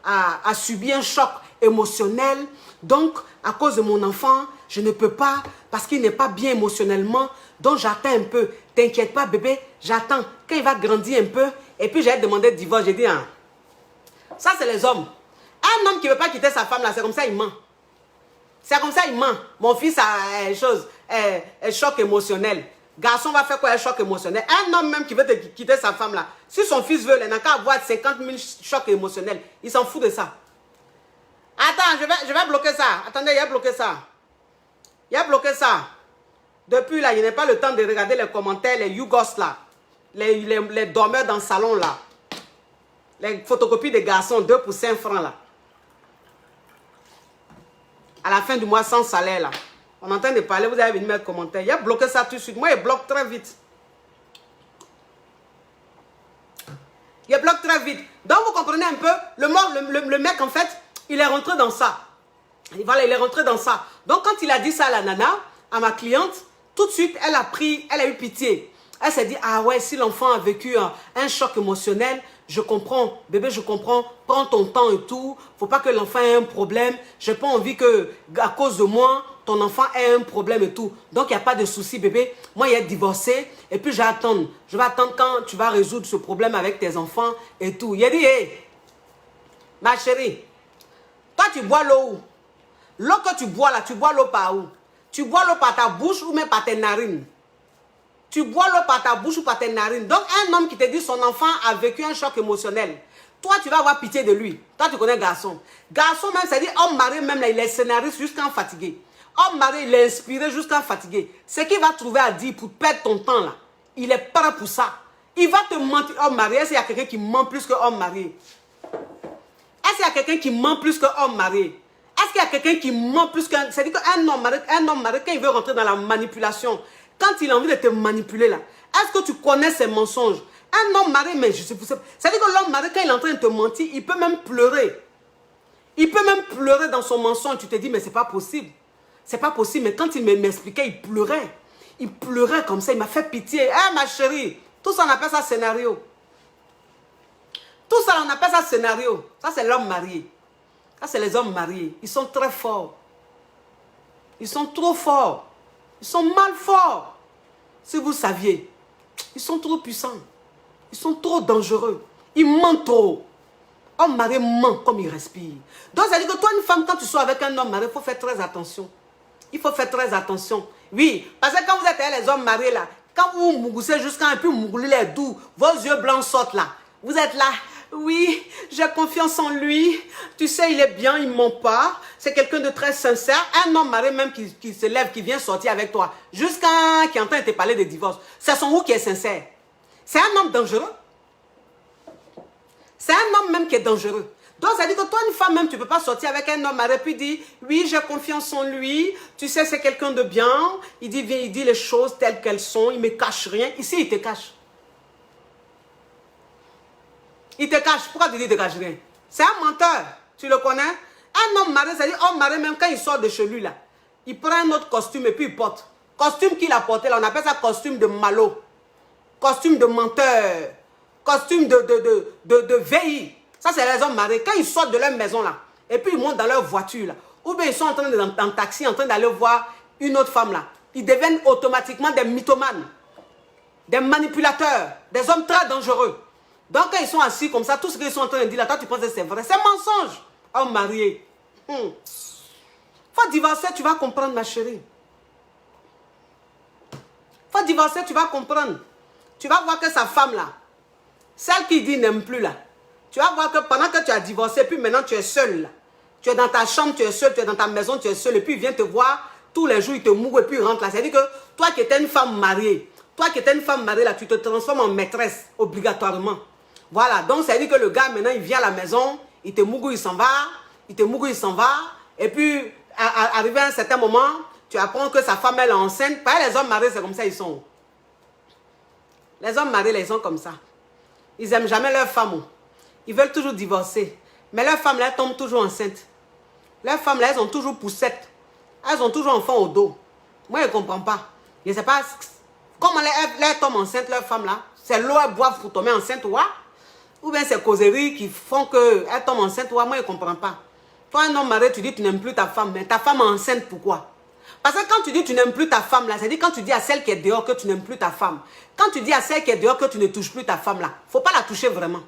a subi un choc émotionnel. Donc, à cause de mon enfant, je ne peux pas parce qu'il n'est pas bien émotionnellement. Donc, j'attends un peu. T'inquiète pas, bébé, j'attends. Quand il va grandir un peu, et puis j'ai demandé de divorce. J'ai dit, hein, ça, c'est les hommes. Un homme qui ne veut pas quitter sa femme, là, c'est comme ça, il ment. C'est comme ça, il ment. Mon fils a un choc émotionnel. Garçon va faire quoi un choc émotionnel? Un homme même qui veut quitter sa femme là, si son fils veut, il n'a qu'à avoir 50 000 chocs émotionnels. Il s'en fout de ça. Attends, je vais bloquer ça. Attendez, il a bloqué ça. Il a bloqué ça. Depuis là, il n'a pas le temps de regarder les commentaires, les Yougos là. Les dormeurs dans le salon là. Les photocopies des garçons, 2 pour 5 francs là. À la fin du mois, sans salaire là. On est en train de parler, vous avez venu mettre commentaire. Il a bloqué ça tout de suite. Moi, il bloque très vite. Il bloque très vite. Donc, vous comprenez un peu, le le mec, en fait, il est rentré dans ça. Et voilà, il est rentré dans ça. Donc, quand il a dit ça à la nana, à ma cliente, tout de suite, elle a eu pitié. Elle s'est dit, ah ouais, si l'enfant a vécu un choc émotionnel, je comprends, bébé, je comprends, prends ton temps et tout. Faut pas que l'enfant ait un problème. J'ai pas envie que, à cause de moi, ton enfant ait un problème et tout. Donc, il n'y a pas de souci, bébé. Moi, il est divorcé. Et puis, je vais attendre. Je vais attendre quand tu vas résoudre ce problème avec tes enfants et tout. Il a dit, hé, ma chérie, toi, tu bois l'eau où? L'eau que tu bois là, tu bois l'eau par où? Tu bois l'eau par ta bouche ou même par tes narines? Tu bois l'eau par ta bouche ou par tes narines. Donc, un homme qui te dit son enfant a vécu un choc émotionnel, toi, tu vas avoir pitié de lui. Toi, tu connais garçon. Garçon même, c'est-à-dire homme marié même, là, il est scénariste jusqu'à fatigué. Homme marié, il est inspiré jusqu'à fatigué. Ce qu'il va trouver à dire pour perdre ton temps, là, il est prêt pour ça. Il va te mentir, homme marié. Est-ce qu'il y a quelqu'un qui ment plus que homme marié? Est-ce qu'il y a quelqu'un qui ment plus que homme marié? Est-ce qu'il y a quelqu'un qui ment plus qu'un... C'est-à-dire qu'un homme marié, quand il veut rentrer dans la manipulation, quand il a envie de te manipuler là, est-ce que tu connais ses mensonges? Un homme marié, mais je sais pas. C'est-à-dire que l'homme marié, quand il est en train de te mentir, il peut même pleurer. Il peut même pleurer dans son mensonge. Tu te dis, mais c'est pas possible. C'est pas possible. Mais quand il m'expliquait, il pleurait. Il pleurait comme ça. Il m'a fait pitié. Eh, ma chérie, tout ça, on appelle ça scénario. Tout ça, on appelle ça scénario. Ça, c'est l'homme marié. Ça, c'est les hommes mariés. Ils sont très forts. Ils sont trop forts. Ils sont mal forts. Si vous saviez, ils sont trop puissants. Ils sont trop dangereux. Ils mentent trop. Homme marié ment comme il respire. Donc, ça veut dire que toi, une femme, quand tu sois avec un homme marié, il faut faire très attention. Il faut faire très attention. Oui, parce que quand vous êtes avec les hommes mariés, là, quand vous mougoussez jusqu'à un peu mougouler les doux, vos yeux blancs sortent là. Vous êtes là. Oui, j'ai confiance en lui. Tu sais, il est bien, il ne ment pas. C'est quelqu'un de très sincère. Un homme marié même qui se lève, qui vient sortir avec toi, jusqu'à qui est en train de te parler de divorce. C'est son où qui est sincère. C'est un homme dangereux. C'est un homme même qui est dangereux. Donc, ça veut dire que toi, une femme même, tu ne peux pas sortir avec un homme marié puis dire, oui, j'ai confiance en lui. Tu sais, c'est quelqu'un de bien. Il dit les choses telles qu'elles sont. Il ne me cache rien. Ici, il te cache. Il te cache. Pourquoi tu dis qu'il ne te cache rien? C'est un menteur. Tu le connais? Un homme marié, c'est-à-dire homme marié, même quand il sort de chez lui, là, il prend un autre costume et puis il porte. Costume qu'il a porté, là, on appelle ça costume de malo. Costume de menteur. Costume de veille. Ça, c'est les hommes mariés. Quand ils sortent de leur maison, là, et puis ils montent dans leur voiture, là, ou bien ils sont en train dans taxi, en train d'aller voir une autre femme, là, ils deviennent automatiquement des mythomanes, des manipulateurs, des hommes très dangereux. Donc, quand ils sont assis comme ça, tout ce qu'ils sont en train de dire là, toi, tu penses que c'est vrai. C'est mensonge. Homme marié. Faut divorcer, tu vas comprendre, ma chérie. Faut divorcer, tu vas comprendre. Tu vas voir que sa femme, là, celle qui dit n'aime plus, là, tu vas voir que pendant que tu as divorcé, puis maintenant tu es seul, là. Tu es dans ta chambre, tu es seul, tu es dans ta maison, tu es seul, et puis il vient te voir tous les jours, il te mouille, et puis il rentre là. C'est-à-dire que toi qui étais une femme mariée, là, tu te transformes en maîtresse, obligatoirement. Voilà, donc ça veut dire que le gars, maintenant, il vient à la maison, il te mouille, il s'en va, et puis, arrivé à un certain moment, tu apprends que sa femme, elle est enceinte. Pas les hommes mariés, c'est comme ça, ils sont. Les hommes mariés, ils sont comme ça. Ils n'aiment jamais leur femme. Ils veulent toujours divorcer. Mais leur femme, là, elle tombe toujours enceinte. Leurs femmes, là, elles ont toujours poussette. Elles ont toujours enfant au dos. Moi, je ne comprends pas. Je ne sais pas comment elles tombent enceintes, leurs femmes, là. C'est l'eau, elles boivent pour tomber enceinte, ouais. Ou bien c'est causeries qui font qu'elles tombent enceintes, ouais. Moi, je ne comprends pas. Toi, un homme marié, tu dis que tu n'aimes plus ta femme. Mais ta femme est enceinte, pourquoi? Parce que quand tu dis que tu n'aimes plus ta femme, là, c'est-à-dire quand tu dis à celle qui est dehors que tu n'aimes plus ta femme. Quand tu dis à celle qui est dehors que tu ne touches plus ta femme, là, il ne faut pas la toucher vraiment.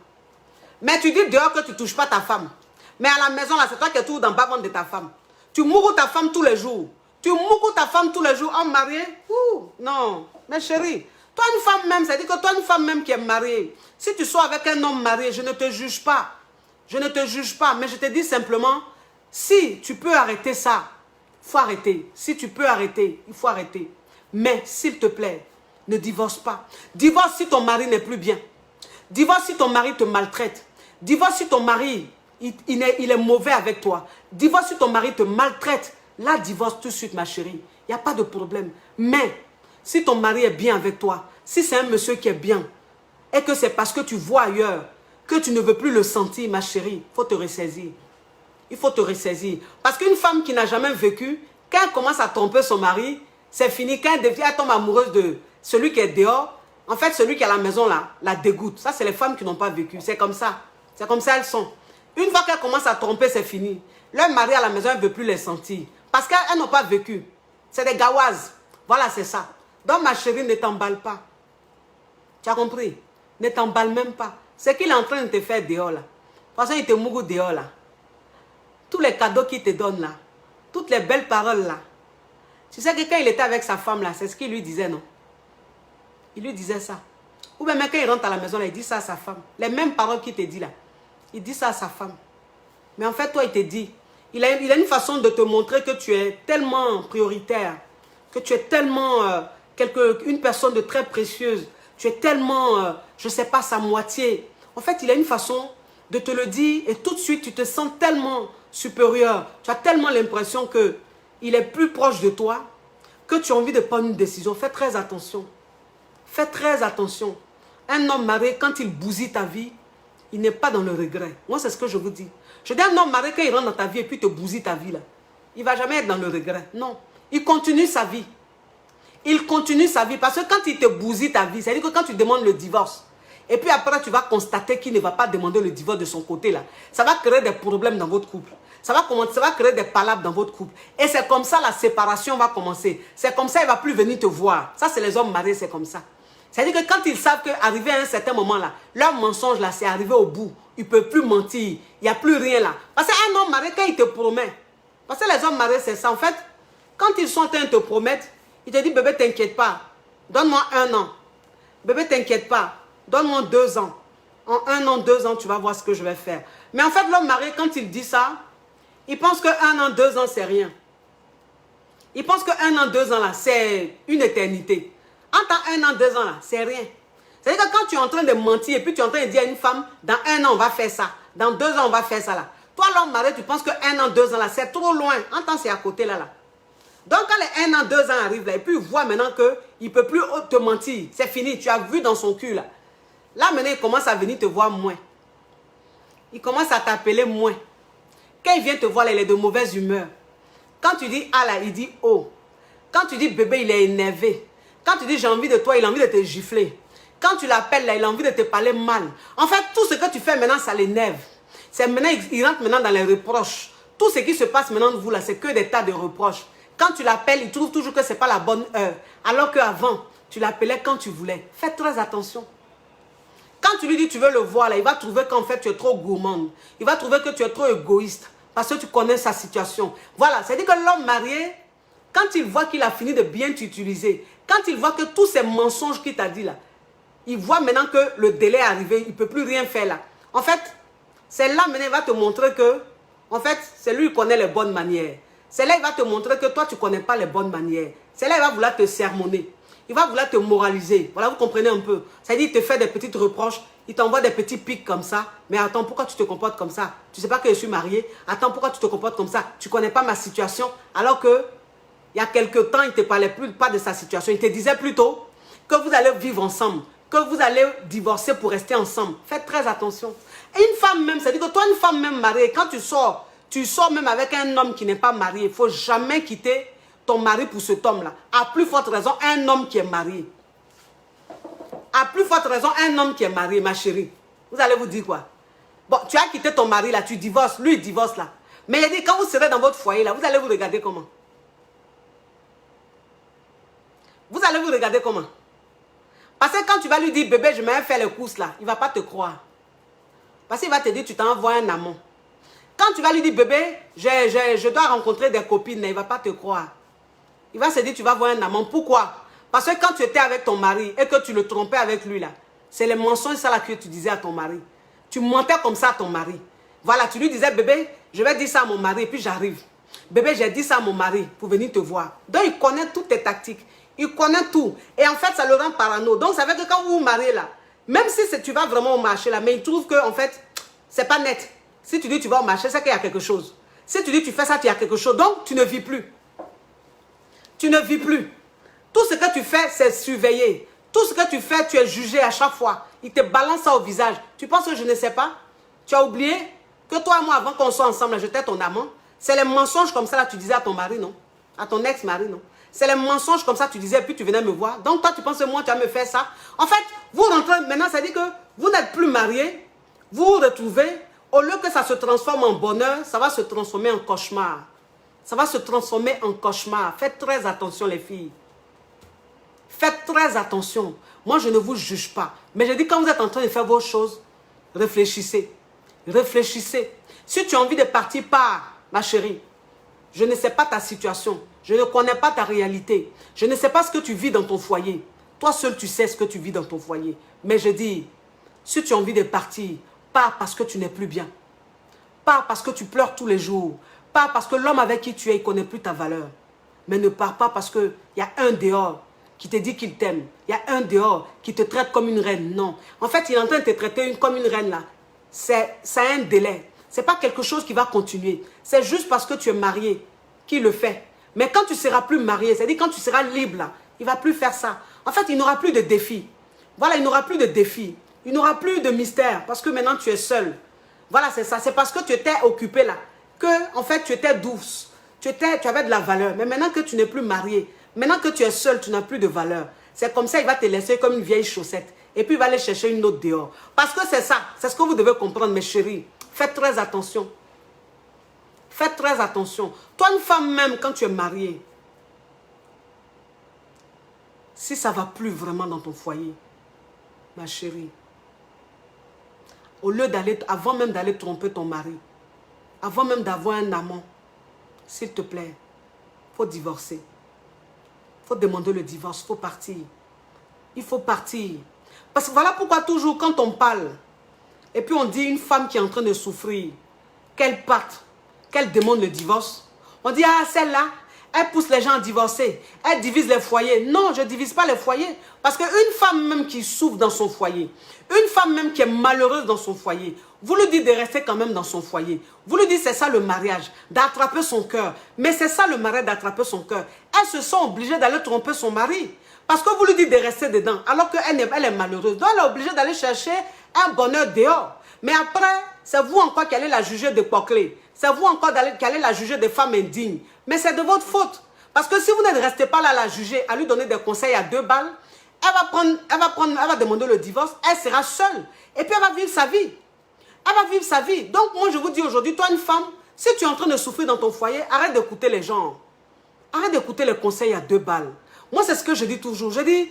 Mais tu dis dehors que tu ne touches pas ta femme. Mais à la maison, là, c'est toi qui es toujours dans le bas-ventre de ta femme. Tu mourras ta femme tous les jours. Tu mourras ta femme tous les jours, homme marié. Ouh, non, mais chérie, toi une femme même, c'est-à-dire que toi une femme même qui est mariée, si tu sois avec un homme marié, je ne te juge pas. Je ne te juge pas, mais je te dis simplement, si tu peux arrêter ça, il faut arrêter. Si tu peux arrêter, il faut arrêter. Mais s'il te plaît, ne divorce pas. Divorce si ton mari n'est plus bien. Divorce si ton mari te maltraite. Divorce si ton mari, il est mauvais avec toi. Divorce si ton mari te maltraite. Là, divorce tout de suite, ma chérie. Il n'y a pas de problème. Mais, si ton mari est bien avec toi, si c'est un monsieur qui est bien, et que c'est parce que tu vois ailleurs, que tu ne veux plus le sentir, ma chérie, il faut te ressaisir. Il faut te ressaisir. Parce qu'une femme qui n'a jamais vécu, quand elle commence à tromper son mari, c'est fini. Quand elle tombe amoureuse de celui qui est dehors, en fait, celui qui est à la maison, là, la dégoûte. Ça, c'est les femmes qui n'ont pas vécu. C'est comme ça. C'est comme ça elles sont. Une fois qu'elles commencent à tromper, c'est fini. Leur mari à la maison, elle ne veut plus les sentir. Parce qu'elles n'ont pas vécu. C'est des gawazes. Voilà, c'est ça. Donc, ma chérie, ne t'emballe pas. Tu as compris? Ne t'emballe même pas. C'est qu'il est en train de te faire dehors, là. Parce qu'il te mourou dehors, là. Tous les cadeaux qu'il te donne, là. Toutes les belles paroles, là. Tu sais que quand il était avec sa femme, là, c'est ce qu'il lui disait, non? Il lui disait ça. Ou bien quand il rentre à la maison, là, il dit ça à sa femme. Les mêmes paroles qu'il te dit, là. Il dit ça à sa femme. Mais en fait, toi, il te dit. Il a une façon de te montrer que tu es tellement prioritaire. Que tu es tellement une personne de très précieuse. Tu es tellement, je ne sais pas, sa moitié. En fait, il a une façon de te le dire et tout de suite, tu te sens tellement supérieur. Tu as tellement l'impression qu'il est plus proche de toi que tu as envie de prendre une décision. Fais très attention. Fais très attention. Un homme marié, quand il bousille ta vie, il n'est pas dans le regret. Moi, c'est ce que je vous dis. Je dis un homme marié, quand il rentre dans ta vie et puis te bousille ta vie, là, il ne va jamais être dans le regret. Non. Il continue sa vie. Il continue sa vie. Parce que quand il te bousille ta vie, c'est-à-dire que quand tu demandes le divorce, et puis après tu vas constater qu'il ne va pas demander le divorce de son côté, là, ça va créer des problèmes dans votre couple. Ça va créer des palabres dans votre couple. Et c'est comme ça la séparation va commencer. C'est comme ça il ne va plus venir te voir. Ça, c'est les hommes mariés, c'est comme ça. C'est-à-dire que quand ils savent qu'arrivé à un certain moment, là, leur mensonge, là, c'est arrivé au bout. Ils ne peuvent plus mentir. Il n'y a plus rien là. Parce qu'un homme marié, quand il te promet, parce que les hommes mariés, c'est ça. En fait, quand ils sont en train de te promettre, il te dit, bébé, t'inquiète pas. Donne-moi 1 an. Bébé, t'inquiète pas. Donne-moi 2 ans. En 1 an, 2 ans, tu vas voir ce que je vais faire. Mais en fait, l'homme marié, quand il dit ça, il pense que 1 an, 2 ans, c'est rien. Il pense que 1 an, 2 ans, là, c'est une éternité. Entre 1 an, 2 ans, là, c'est rien. C'est-à-dire que quand tu es en train de mentir et puis tu es en train de dire à une femme, dans 1 an, on va faire ça. Dans 2 ans, on va faire ça, là. Toi, l'homme marié, tu penses que 1 an, 2 ans, là, c'est trop loin. En temps, c'est à côté, là, là. Donc, quand les 1 an, 2 ans arrivent, là, et puis il voit maintenant qu'il ne peut plus te mentir. C'est fini, tu as vu dans son cul, là. Là, maintenant, il commence à venir te voir moins. Il commence à t'appeler moins. Quand il vient te voir, là, il est de mauvaise humeur. Quand tu dis ah, là, il dit oh. Quand tu dis bébé, il est énervé. Quand tu dis j'ai envie de toi, il a envie de te gifler. Quand tu l'appelles, là, il a envie de te parler mal. En fait, tout ce que tu fais maintenant, ça l'énerve. C'est maintenant, il rentre maintenant dans les reproches. Tout ce qui se passe maintenant de vous, là, c'est que des tas de reproches. Quand tu l'appelles, il trouve toujours que ce n'est pas la bonne heure. Alors qu'avant, tu l'appelais quand tu voulais. Fais très attention. Quand tu lui dis tu veux le voir, là, il va trouver qu'en fait tu es trop gourmande. Il va trouver que tu es trop égoïste. Parce que tu connais sa situation. Voilà, c'est-à-dire que l'homme marié, quand il voit qu'il a fini de bien t'utiliser, quand il voit que tous ces mensonges qu'il t'a dit là, il voit maintenant que le délai est arrivé, il ne peut plus rien faire là. En fait, c'est là maintenant il va te montrer que, en fait, c'est lui qui connaît les bonnes manières. C'est là il va te montrer que toi tu ne connais pas les bonnes manières. C'est là il va vouloir te sermonner. Il va vouloir te moraliser. Voilà, vous comprenez un peu. C'est-à-dire, il te fait des petites reproches. Il t'envoie des petits pics comme ça. Mais attends, pourquoi tu te comportes comme ça? Tu ne sais pas que je suis mariée. Attends, pourquoi tu te comportes comme ça? Tu ne connais pas ma situation. Alors que, il y a quelque temps, il ne te parlait plus pas de sa situation. Il te disait plutôt que vous allez vivre ensemble. Que vous allez divorcer pour rester ensemble. Faites très attention. Et une femme même, c'est-à-dire que toi, une femme même mariée, quand tu sors même avec un homme qui n'est pas marié. Il ne faut jamais quitter ton mari pour cet homme-là. À plus forte raison, un homme qui est marié. À plus forte raison, un homme qui est marié, ma chérie. Vous allez vous dire quoi? Bon, tu as quitté ton mari là, tu divorces, lui il divorce là. Mais il dit, quand vous serez dans votre foyer là, vous allez vous regarder comment? Vous allez vous regarder comment? Parce que quand tu vas lui dire, bébé, je vais faire les courses là, il ne va pas te croire. Parce qu'il va te dire, tu t'envoies un amant. Quand tu vas lui dire, bébé, je dois rencontrer des copines, il ne va pas te croire. Il va se dire, tu vas voir un amant. Pourquoi? Parce que quand tu étais avec ton mari et que tu le trompais avec lui là, c'est les mensonges ça là que tu disais à ton mari. Tu mentais comme ça à ton mari. Voilà, tu lui disais, bébé, je vais dire ça à mon mari et puis j'arrive. Bébé, j'ai dit ça à mon mari pour venir te voir. Donc, il connaît toutes tes tactiques. Il connaît tout. Et en fait, ça le rend parano. Donc, ça veut dire que quand vous vous mariez là, même si tu vas vraiment au marché là, mais il trouve que en fait, c'est pas net. Si tu dis tu vas au marché, c'est qu'il y a quelque chose. Si tu dis tu fais ça, il y a quelque chose. Donc, tu ne vis plus. Tu ne vis plus. Tout ce que tu fais, c'est surveillé. Tout ce que tu fais, tu es jugé à chaque fois. il te balance ça au visage. Tu penses que je ne sais pas? Tu as oublié que toi et moi, avant qu'on soit ensemble, j'étais ton amant. C'est les mensonges comme ça, là, tu disais à ton mari, non? À ton ex-mari, non? C'est les mensonges comme ça, tu disais, puis tu venais me voir. Donc toi, tu penses que moi, tu vas me faire ça? En fait, vous rentrez, maintenant, ça dit que vous n'êtes plus mariés. Vous vous retrouvez, au lieu que ça se transforme en bonheur, ça va se transformer en cauchemar. Ça va se transformer en cauchemar. Faites très attention, les filles. Faites très attention. Moi, je ne vous juge pas. Mais je dis, quand vous êtes en train de faire vos choses, réfléchissez. Réfléchissez. Si tu as envie de partir, pars, ma chérie. Je ne sais pas ta situation. Je ne connais pas ta réalité. Je ne sais pas ce que tu vis dans ton foyer. Toi seul, tu sais ce que tu vis dans ton foyer. Mais je dis, si tu as envie de partir, pars parce que tu n'es plus bien. Pars parce que tu pleures tous les jours. Pars parce que l'homme avec qui tu es, il ne connaît plus ta valeur. Mais ne pars pas parce qu'il y a un dehors qui te dit qu'il t'aime. Il y a un dehors qui te traite comme une reine. Non. En fait, il est en train de te traiter comme une reine là. Ça a un délai. Ce n'est pas quelque chose qui va continuer. C'est juste parce que tu es marié qu'il le fait. Mais quand tu ne seras plus marié, c'est-à-dire quand tu seras libre là, il ne va plus faire ça. En fait, il n'aura plus de défis. Voilà, il n'aura plus de défis. Il n'aura plus de mystère parce que maintenant tu es seul. Voilà, c'est ça. C'est parce que tu étais occupé là que, en fait, tu étais douce. Tu avais de la valeur. Mais maintenant que tu n'es plus marié, maintenant que tu es seul, tu n'as plus de valeur. C'est comme ça, il va te laisser comme une vieille chaussette. Et puis, il va aller chercher une autre dehors. Parce que c'est ça. C'est ce que vous devez comprendre, mes chéris. Faites très attention. Faites très attention. Toi, une femme même, quand tu es mariée, si ça ne va plus vraiment dans ton foyer, ma chérie, au lieu d'aller, avant même d'aller tromper ton mari, avant même d'avoir un amant, s'il te plaît, il faut divorcer. Il faut demander le divorce, il faut partir. Il faut partir. Parce que voilà pourquoi toujours quand on parle, et puis on dit une femme qui est en train de souffrir, qu'elle parte, qu'elle demande le divorce, on dit, ah, celle-là, elle pousse les gens à divorcer, elle divise les foyers. Non, je ne divise pas les foyers. Parce qu'une femme même qui souffre dans son foyer, une femme même qui est malheureuse dans son foyer, vous lui dites de rester quand même dans son foyer. Vous lui dites c'est ça le mariage, d'attraper son cœur. Mais c'est ça le mariage, d'attraper son cœur. Elle se sent obligée d'aller tromper son mari. Parce que vous lui dites de rester dedans, alors qu'elle est malheureuse. Donc elle est obligée d'aller chercher un bonheur dehors. Mais après, c'est vous encore qui allez la juger de poclée. C'est vous encore qui allez la juger de femme indigne. Mais c'est de votre faute. Parce que si vous ne restez pas là à la juger, à lui donner des conseils à 2 balles, elle va demander le divorce, elle sera seule. Et puis elle va vivre sa vie. Elle va vivre sa vie. Donc moi je vous dis aujourd'hui, toi une femme, si tu es en train de souffrir dans ton foyer, arrête d'écouter les gens. Arrête d'écouter les conseils à 2 balles. Moi c'est ce que je dis toujours. Je dis,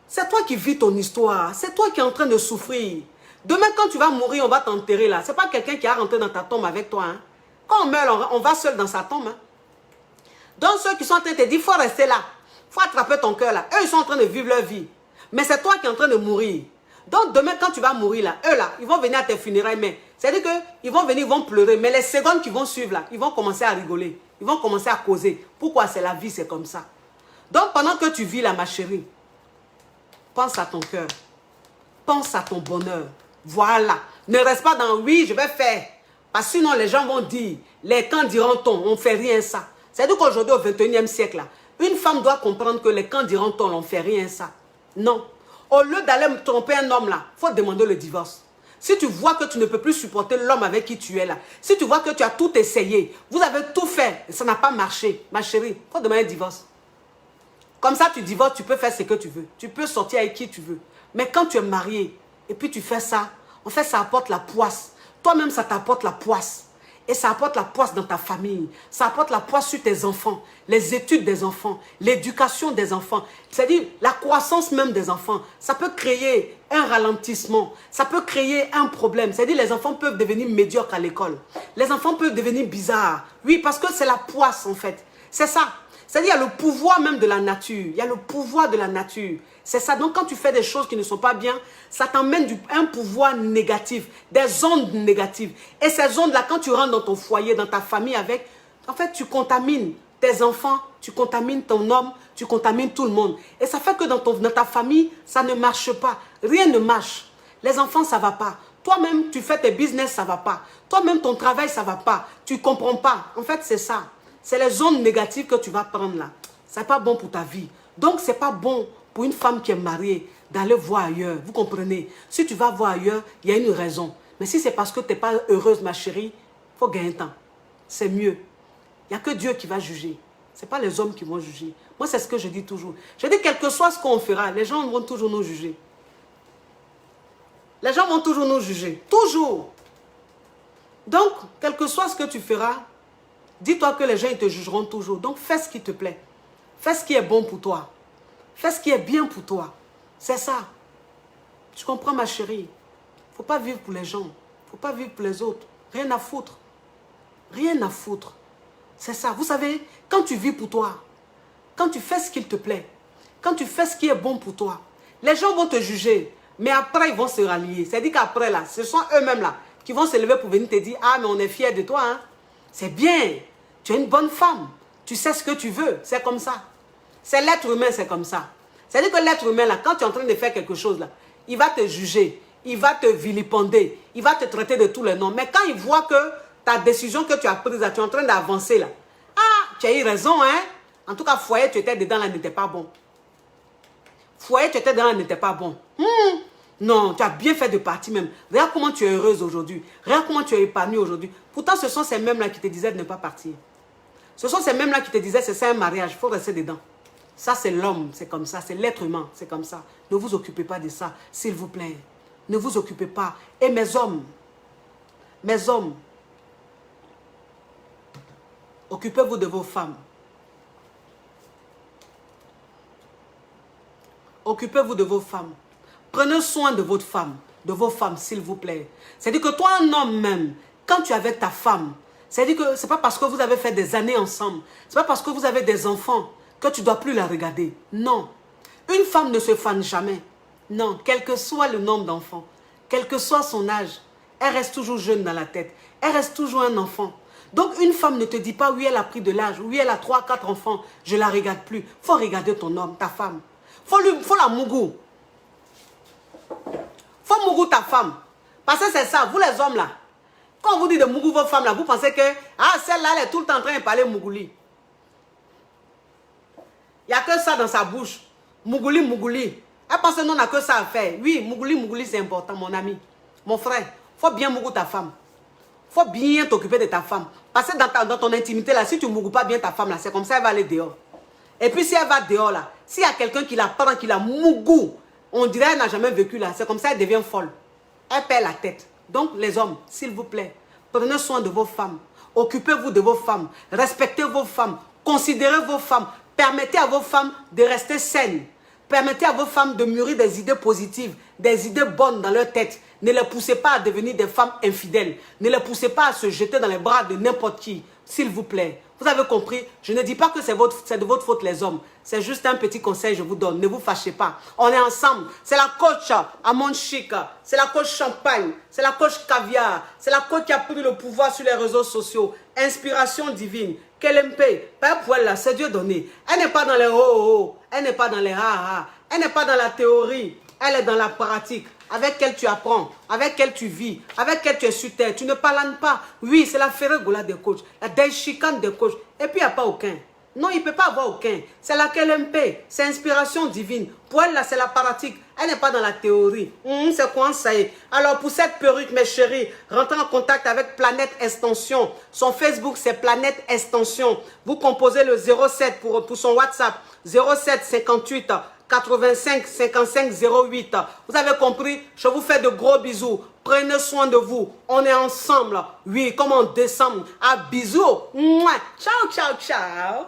c'est toi qui vis ton histoire. C'est toi qui es en train de souffrir. Demain quand tu vas mourir, on va t'enterrer là. Ce n'est pas quelqu'un qui a rentré dans ta tombe avec toi. Hein. Quand on meurt, on va seul dans sa tombe. Hein. Donc ceux qui sont en train de te dire, il faut rester là. Il faut attraper ton cœur là. Eux, ils sont en train de vivre leur vie. Mais c'est toi qui es en train de mourir. Donc demain, quand tu vas mourir là, eux là, ils vont venir à tes funérailles. Mais c'est-à-dire qu'ils vont venir, ils vont pleurer. Mais les secondes qui vont suivre là, ils vont commencer à rigoler. Ils vont commencer à causer. Pourquoi? C'est la vie, c'est comme ça. Donc pendant que tu vis là, ma chérie, pense à ton cœur. Pense à ton bonheur. Voilà. Ne reste pas dans oui, je vais faire. Parce que sinon, les gens vont dire, les camps diront-on, on ne fait rien ça. C'est-à-dire qu'aujourd'hui, au 21e siècle, là, une femme doit comprendre que les camps diront-on, on ne fait rien ça. Non. Au lieu d'aller tromper un homme là, il faut demander le divorce. Si tu vois que tu ne peux plus supporter l'homme avec qui tu es là, si tu vois que tu as tout essayé, vous avez tout fait, et ça n'a pas marché, ma chérie, il faut demander le divorce. Comme ça, tu divorces, tu peux faire ce que tu veux. Tu peux sortir avec qui tu veux. Mais quand tu es marié, et puis tu fais ça, en fait, ça apporte la poisse. Toi-même, ça t'apporte la poisse. Et ça apporte la poisse dans ta famille. Ça apporte la poisse sur tes enfants. Les études des enfants. L'éducation des enfants. C'est-à-dire la croissance même des enfants. Ça peut créer un ralentissement. Ça peut créer un problème. C'est-à-dire les enfants peuvent devenir médiocres à l'école. Les enfants peuvent devenir bizarres. Oui, parce que c'est la poisse en fait. C'est ça. C'est-à-dire il y a le pouvoir même de la nature. Il y a le pouvoir de la nature. C'est ça. Donc quand tu fais des choses qui ne sont pas bien, ça t'emmène un pouvoir négatif, des ondes négatives. Et ces ondes-là, quand tu rentres dans ton foyer, dans ta famille avec, en fait, tu contamines tes enfants, tu contamines ton homme, tu contamines tout le monde. Et ça fait que dans ta famille, ça ne marche pas. Rien ne marche. Les enfants, ça ne va pas. Toi-même, tu fais tes business, ça ne va pas. Toi-même, ton travail, ça ne va pas. Tu ne comprends pas. En fait, c'est ça. C'est les ondes négatives que tu vas prendre là. Ce n'est pas bon pour ta vie. Donc, ce n'est pas bon pour une femme qui est mariée d'aller voir ailleurs. Vous comprenez? Si tu vas voir ailleurs, il y a une raison. Mais si c'est parce que tu n'es pas heureuse, ma chérie, il faut gagner temps. C'est mieux. Il n'y a que Dieu qui va juger. Ce n'est pas les hommes qui vont juger. Moi, c'est ce que je dis toujours. Je dis, quel que soit ce qu'on fera, les gens vont toujours nous juger. Les gens vont toujours nous juger. Toujours. Donc, quel que soit ce que tu feras, dis-toi que les gens ils te jugeront toujours. Donc, fais ce qui te plaît. Fais ce qui est bon pour toi. Fais ce qui est bien pour toi. C'est ça. Tu comprends, ma chérie? Il ne faut pas vivre pour les gens. Il ne faut pas vivre pour les autres. Rien à foutre. Rien à foutre. C'est ça. Vous savez, quand tu vis pour toi, quand tu fais ce qu'il te plaît, quand tu fais ce qui est bon pour toi, les gens vont te juger. Mais après, ils vont se rallier. C'est-à-dire qu'après, là, ce sont eux-mêmes là qui vont se lever pour venir te dire, ah, mais on est fiers de toi. Hein? C'est bien. Tu es une bonne femme. Tu sais ce que tu veux. C'est comme ça. C'est l'être humain, c'est comme ça. C'est-à-dire que l'être humain, là, quand tu es en train de faire quelque chose, là, il va te juger. Il va te vilipender. Il va te traiter de tous les noms. Mais quand il voit que ta décision que tu as prise, là, tu es en train d'avancer, là. Ah, tu as eu raison, hein. En tout cas, foyer, tu étais dedans, là, n'était pas bon. Foyer, tu étais dedans, là, n'était pas bon. Non, tu as bien fait de partir même. Regarde comment tu es heureuse aujourd'hui. Regarde comment tu es épanouie aujourd'hui. Pourtant, ce sont ces mêmes-là qui te disaient de ne pas partir. Ce sont ces mêmes-là qui te disaient c'est un mariage, il faut rester dedans. Ça, c'est l'homme, c'est comme ça. C'est l'être humain, c'est comme ça. Ne vous occupez pas de ça, s'il vous plaît. Ne vous occupez pas. Et mes hommes, occupez-vous de vos femmes. Occupez-vous de vos femmes. Prenez soin de votre femme, de vos femmes, s'il vous plaît. C'est-à-dire que toi, un homme même, quand tu es avec ta femme, c'est-à-dire que ce n'est pas parce que vous avez fait des années ensemble, ce n'est pas parce que vous avez des enfants que tu ne dois plus la regarder. Non. Une femme ne se fane jamais. Non, quel que soit le nombre d'enfants, quel que soit son âge, elle reste toujours jeune dans la tête. Elle reste toujours un enfant. Donc une femme ne te dit pas, oui, elle a pris de l'âge, oui, elle a 3, 4 enfants, je ne la regarde plus. Il faut regarder ton homme, ta femme. Faut la mougou. Faut mougou ta femme. Parce que c'est ça, vous les hommes là, quand on vous dit de mougou vos femmes là, vous pensez que, ah, celle-là, elle est tout le temps en train de parler mougouli. Il n'y a que ça dans sa bouche. Mougouli, mougouli. Elle pense que nous, on n'a que ça à faire. Oui, mougouli, mougouli, c'est important, mon ami. Mon frère, il faut bien mougou ta femme. Il faut bien t'occuper de ta femme. Parce que dans ton intimité là, si tu ne mougou pas bien ta femme là, c'est comme ça, elle va aller dehors. Et puis si elle va dehors là, s'il y a quelqu'un qui la prend, qui la mougou, on dirait qu'elle n'a jamais vécu là. C'est comme ça, elle devient folle. Elle perd la tête. Donc les hommes, s'il vous plaît, prenez soin de vos femmes. Occupez-vous de vos femmes. Respectez vos femmes. Considérez vos femmes. Permettez à vos femmes de rester saines. Permettez à vos femmes de mûrir des idées positives, des idées bonnes dans leur tête. Ne les poussez pas à devenir des femmes infidèles. Ne les poussez pas à se jeter dans les bras de n'importe qui. S'il vous plaît. Vous avez compris? Je ne dis pas que c'est de votre faute les hommes. C'est juste un petit conseil que je vous donne. Ne vous fâchez pas. On est ensemble. C'est la coach Amon Chic. C'est la coach Champagne. C'est la coach Caviar. C'est la coach qui a pris le pouvoir sur les réseaux sociaux. Inspiration divine. Kelempe. Père Pouel là, c'est Dieu donné. Elle n'est pas dans les oh-oh. Elle n'est pas dans les ha-ha. Elle n'est pas dans la théorie. Elle est dans la pratique. Avec quelle tu apprends, avec quelle tu vis, avec quelle tu es sur terre. Tu ne parles pas. Oui, c'est la Ferregoula des coachs, la Daishikane des coachs. Et puis, il n'y a pas aucun. Non, il ne peut pas avoir aucun. C'est la KLMP, c'est inspiration divine. Pour elle, là, c'est la pratique. Elle n'est pas dans la théorie. C'est quoi ça y est. Alors, pour cette perruque, mes chéris, rentrez en contact avec Planète Extension. Son Facebook, c'est Planète Extension. Vous composez le 07 pour son WhatsApp. 07 58 85 55 08. Vous avez compris? Je vous fais de gros bisous. Prenez soin de vous. On est ensemble. Oui, comme en décembre. À bisous. Ciao, ciao, ciao.